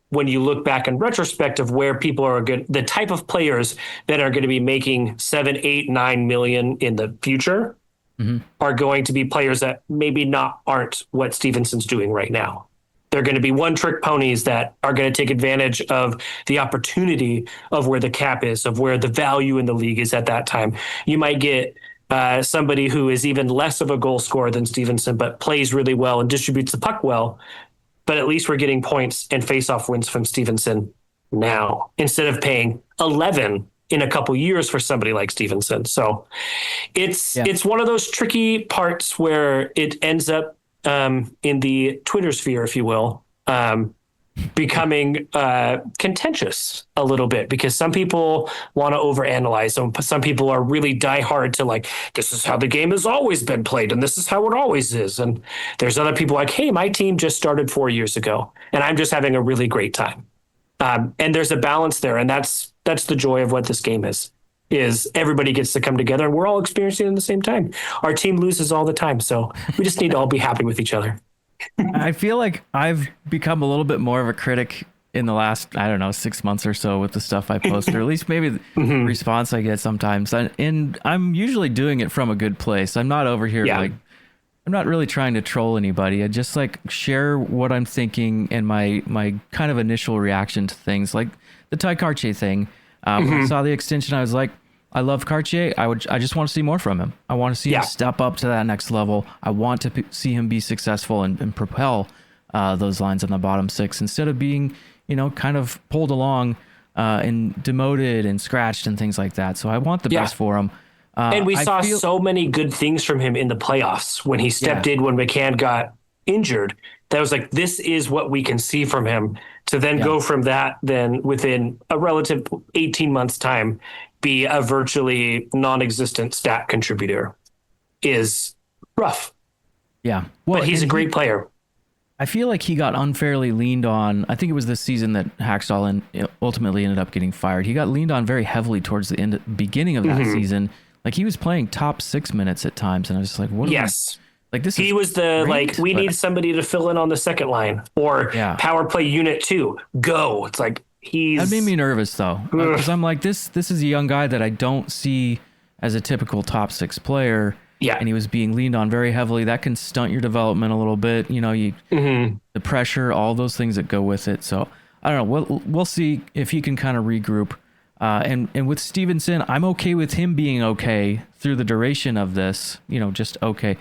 when you look back in retrospect of where people are good, the type of players that are going to be making 7, 8, 9 million in the future are going to be players that maybe aren't what Stevenson's doing right now. They're going to be one-trick ponies that are going to take advantage of the opportunity of where the cap is, of where the value in the league is at that time. You might get somebody who is even less of a goal scorer than Stevenson, but plays really well and distributes the puck well. But at least we're getting points and face-off wins from Stevenson now, instead of paying 11 in a couple years for somebody like Stevenson. So it's one of those tricky parts where it ends up in the Twitter sphere, if you will, becoming contentious a little bit, because some people want to overanalyze. Some people are really diehard to like, this is how the game has always been played and this is how it always is. And there's other people like, hey, my team just started 4 years ago and I'm just having a really great time. And there's a balance there. And that's the joy of what this game is everybody gets to come together and we're all experiencing it at the same time. Our team loses all the time. So we just need to all be happy with each other. I feel like I've become a little bit more of a critic in the last, 6 months or so with the stuff I post, or at least maybe the response I get sometimes. And I'm usually doing it from a good place. I'm not over here I'm not really trying to troll anybody. I just share what I'm thinking and my kind of initial reaction to things, like the Ty Cartier thing. When I saw the extension, I was like, I love Cartier. I just want to see more from him. I want to see him step up to that next level. I want to see him be successful and propel those lines on the bottom six, instead of being, kind of pulled along and demoted and scratched and things like that. So I want the best for him. And we saw so many good things from him in the playoffs when he stepped in when McCann got injured. That was like, this is what we can see from him. To then go from that, then within a relative 18 months time, be a virtually non-existent stat contributor is rough. Yeah. Well, but he's a great player. I feel like he got unfairly leaned on. I think it was this season that Hackstall ultimately ended up getting fired. He got leaned on very heavily towards the beginning of that season. Like, he was playing top 6 minutes at times, and I was just like, what? Yes. This he was the great, we need somebody to fill in on the second line, or power play unit 2. Go. It's like that made me nervous though, because I'm like, this is a young guy that I don't see as a typical top 6 player. Yeah, and he was being leaned on very heavily. That can stunt your development a little bit. The pressure, all those things that go with it. So I don't know. We'll see if he can kind of regroup. And with Stevenson, I'm okay with him being okay through the duration of this. Just okay.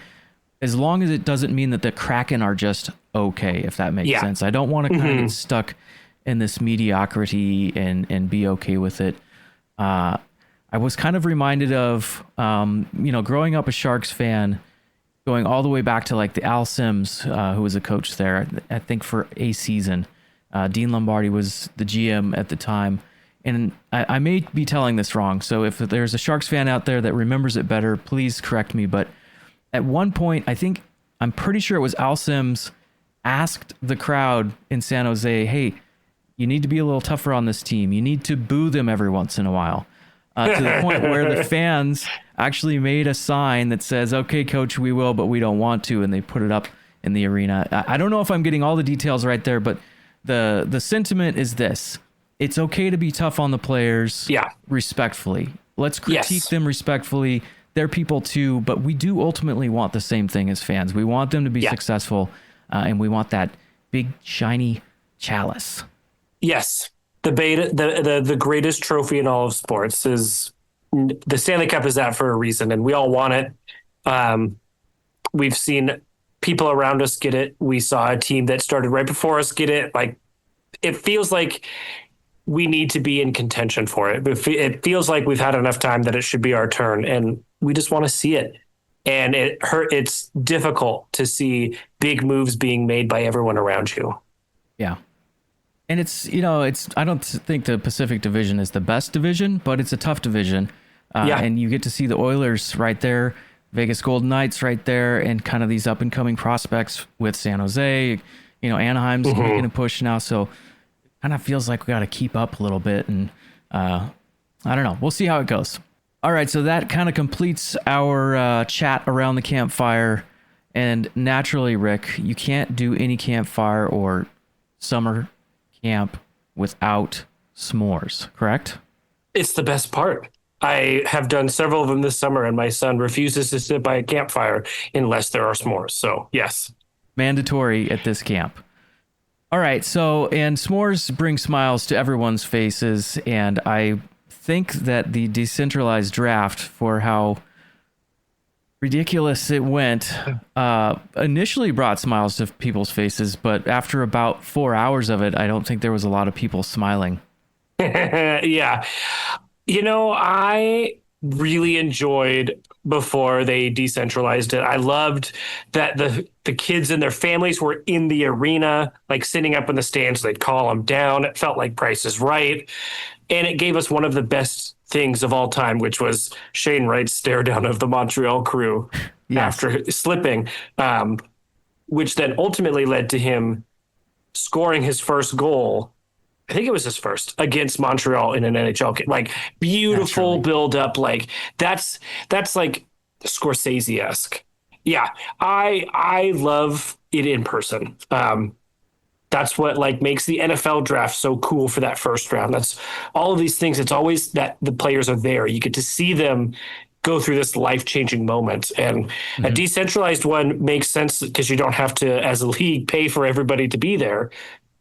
As long as it doesn't mean that the Kraken are just okay, if that makes sense. I don't want to kind of get stuck in this mediocrity and be okay with it. I was kind of reminded of, growing up a Sharks fan, going all the way back to the Al Sims, who was a coach there, I think for a season. Dean Lombardi was the GM at the time. And I may be telling this wrong, so if there's a Sharks fan out there that remembers it better, please correct me. But at one point, I'm pretty sure it was Al Sims asked the crowd in San Jose, hey, you need to be a little tougher on this team. You need to boo them every once in a while. To the point where the fans actually made a sign that says, okay, coach, we will, but we don't want to. And they put it up in the arena. I don't know if I'm getting all the details right there, but the sentiment is this. It's okay to be tough on the players respectfully. Let's critique them respectfully. They're people too, but we do ultimately want the same thing as fans. We want them to be successful, and we want that big, shiny chalice. Yes. The greatest trophy in all of sports is the Stanley Cup. Is that for a reason, and we all want it. We've seen people around us get it. We saw a team that started right before us get it. It feels like we need to be in contention for it. It feels like we've had enough time that it should be our turn, and we just want to see it. and it's difficult to see big moves being made by everyone around you. Yeah. And I don't think the Pacific Division is the best division, but it's a tough division. And you get to see the Oilers right there, Vegas Golden Knights right there, and kind of these up and coming prospects with San Jose. Anaheim's making a push now, so kind of feels like we got to keep up a little bit. And I don't know. We'll see how it goes. All right, so that kind of completes our chat around the campfire. And naturally, Rick, you can't do any campfire or summer camp without s'mores, correct? It's the best part. I have done several of them this summer, and my son refuses to sit by a campfire unless there are s'mores. So, yes. Mandatory at this camp. All right, and s'mores bring smiles to everyone's faces, and I think that the decentralized draft, for how ridiculous it went, initially brought smiles to people's faces, but after about 4 hours of it, I don't think there was a lot of people smiling. Yeah. I really enjoyed before they decentralized it. I loved that the kids and their families were in the arena, like sitting up in the stands. They'd call them down. It felt like Price is Right. And it gave us one of the best things of all time, which was Shane Wright's stare down of the Montreal crew after slipping, which then ultimately led to him scoring his first goal. I think it was his first against Montreal in an NHL game. Like, beautiful build up. Like, that's like Scorsese-esque. Yeah, I love it in person. That's what makes the NFL draft so cool for that first round. That's all of these things. It's always that the players are there. You get to see them go through this life-changing moment. And a decentralized one makes sense because you don't have to, as a league, pay for everybody to be there.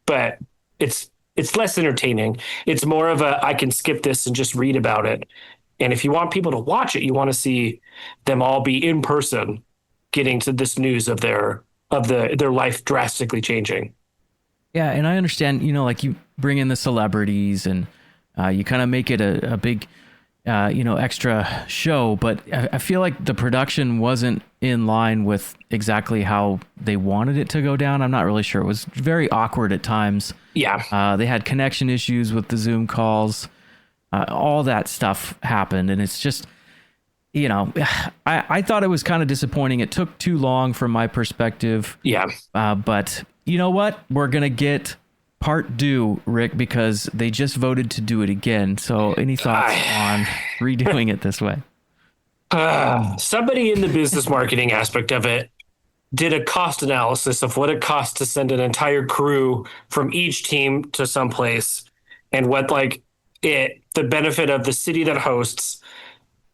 But it's less entertaining. It's more of a, I can skip this and just read about it. And if you want people to watch it, you want to see them all be in person, getting to this news of their life drastically changing. Yeah, and I understand, you bring in the celebrities and you kind of make it a big, extra show, but I feel like the production wasn't in line with exactly how they wanted it to go down. I'm not really sure. It was very awkward at times. Yeah. They had connection issues with the Zoom calls. All that stuff happened, and it's just, I thought it was kind of disappointing. It took too long from my perspective. Yeah. But you know what? We're going to get part due, Rick, because they just voted to do it again. So any thoughts on redoing it this way? Somebody in the business marketing aspect of it did a cost analysis of what it costs to send an entire crew from each team to someplace, and what the benefit of the city that hosts,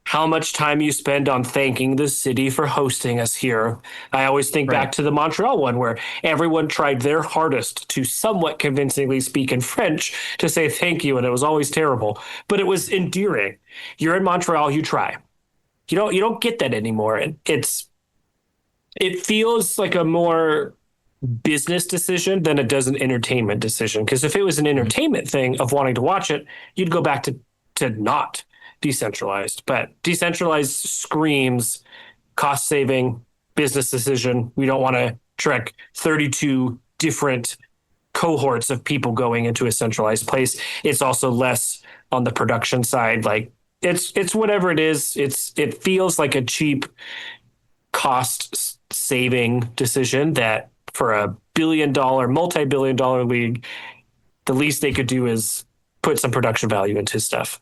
how much time you spend on thanking the city for hosting us here. I always think back to the Montreal one, where everyone tried their hardest to somewhat convincingly speak in French to say thank you, and it was always terrible, but it was endearing. You're in Montreal, you try. You don't get that anymore. And it feels like a more business decision than it does an entertainment decision. Because if it was an entertainment thing of wanting to watch it, you'd go back to not decentralized. But decentralized screams cost saving, business decision. We don't want to trek 32 different cohorts of people going into a centralized place. It's also less on the production side. It's whatever it is. It feels like a cheap cost saving decision that for a multi-billion dollar league, the least they could do is put some production value into stuff.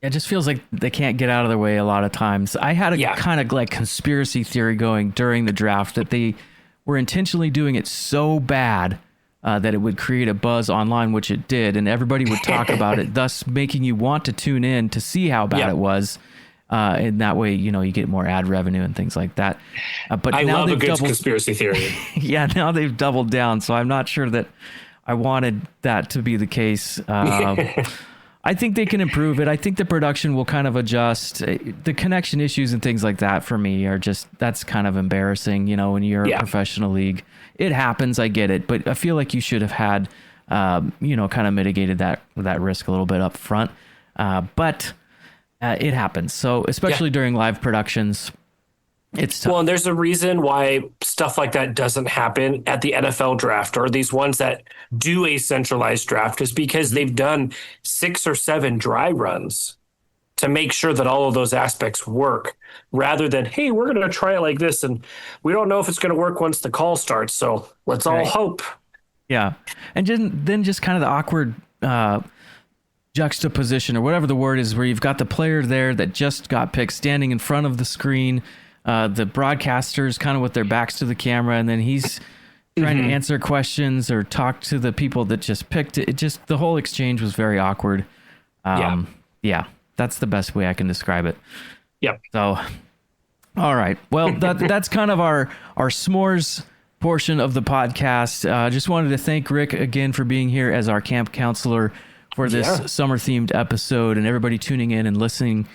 It just feels like they can't get out of their way a lot of times. I had a kind of conspiracy theory going during the draft that they were intentionally doing it so bad that it would create a buzz online, which it did, and everybody would talk about it, thus making you want to tune in to see how bad it was. And that way, you get more ad revenue and things like that. But I now love a good conspiracy theory. Yeah, now they've doubled down, so I'm not sure that I wanted that to be the case. I think they can improve it. I think the production will kind of adjust. The connection issues and things like that for me are that's kind of embarrassing, when you're a professional league. It happens, I get it, but I feel like you should have had, kind of mitigated that risk a little bit up front. But it happens. So especially during live productions, It's tough. Well, and there's a reason why stuff like that doesn't happen at the NFL draft, or these ones that do a centralized draft, is because they've done 6 or 7 dry runs to make sure that all of those aspects work, rather than, hey, we're going to try it like this, and we don't know if it's going to work once the call starts, so let's all hope. Yeah. And then just kind of the awkward juxtaposition, or whatever the word is, where you've got the player there that just got picked standing in front of the screen, the broadcasters kind of with their backs to the camera, and then he's trying to answer questions or talk to the people that just picked it. It just, the whole exchange was very awkward. Yeah. That's the best way I can describe it. Yep. So, all right. Well, that's kind of our s'mores portion of the podcast. Just wanted to thank Rick again for being here as our camp counselor for this summer themed episode, and everybody tuning in and listening.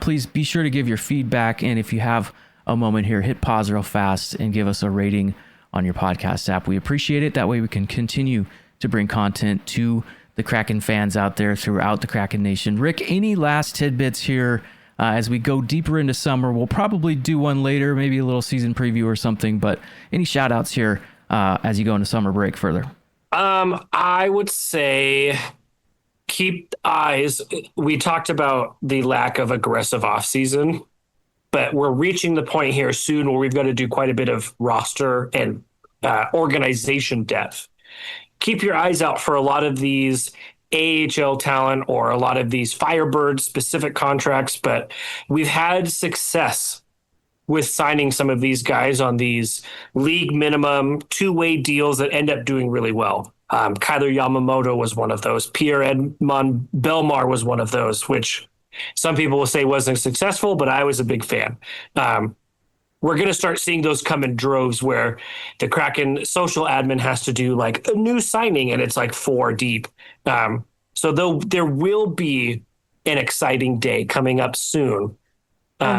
Please be sure to give your feedback. And if you have a moment here, hit pause real fast and give us a rating on your podcast app. We appreciate it. That way we can continue to bring content to the Kraken fans out there throughout the Kraken Nation. Rick, any last tidbits here as we go deeper into summer? We'll probably do one later, maybe a little season preview or something, but any shout outs here as you go into summer break further? I would say keep eyes. We talked about the lack of aggressive offseason, but we're reaching the point here soon where we've got to do quite a bit of roster and organization depth. Keep your eyes out for a lot of these AHL talent or a lot of these Firebird specific contracts, but we've had success with signing some of these guys on these league minimum 2-way deals that end up doing really well. Kyler Yamamoto was one of those. Pierre-Edmond Bellemare was one of those, which some people will say wasn't successful, but I was a big fan. We're going to start seeing those come in droves where the Kraken social admin has to do like a new signing and it's like 4 deep. So there will be an exciting day coming up soon.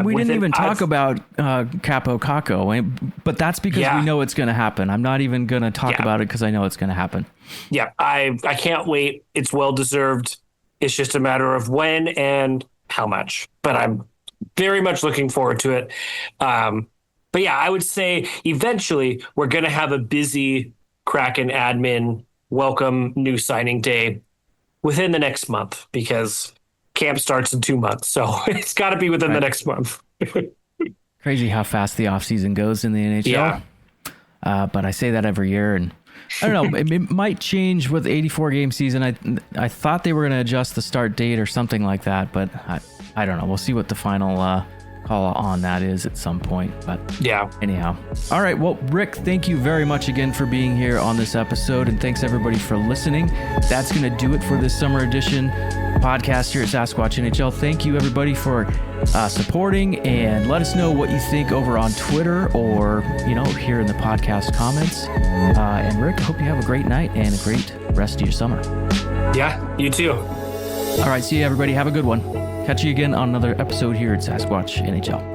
We didn't even talk about Capo Caco, but that's because we know it's going to happen. I'm not even going to talk about it because I know it's going to happen. Yeah, I can't wait. It's well-deserved. It's just a matter of when and how much. But I'm very much looking forward to it. But yeah, I would say eventually we're going to have a busy Kraken admin welcome new signing day within the next month, because camp starts in 2 months. So it's got to be within the next month. Crazy how fast the offseason goes in the NHL. Yeah. But I say that every year, and I don't know, it might change with the 84 game season. I thought they were going to adjust the start date or something like that, but I don't know. We'll see what the final call on that is at some point. But anyhow. All right. Well, Rick, thank you very much again for being here on this episode, and thanks everybody for listening. That's going to do it for this summer edition podcast here at Sasquatch NHL. Thank you everybody for supporting, and let us know what you think over on Twitter or here in the podcast comments. And Rick, I hope you have a great night and a great rest of your summer. Yeah, you too. All right, see you everybody. Have a good one. Catch you again on another episode here at Sasquatch NHL.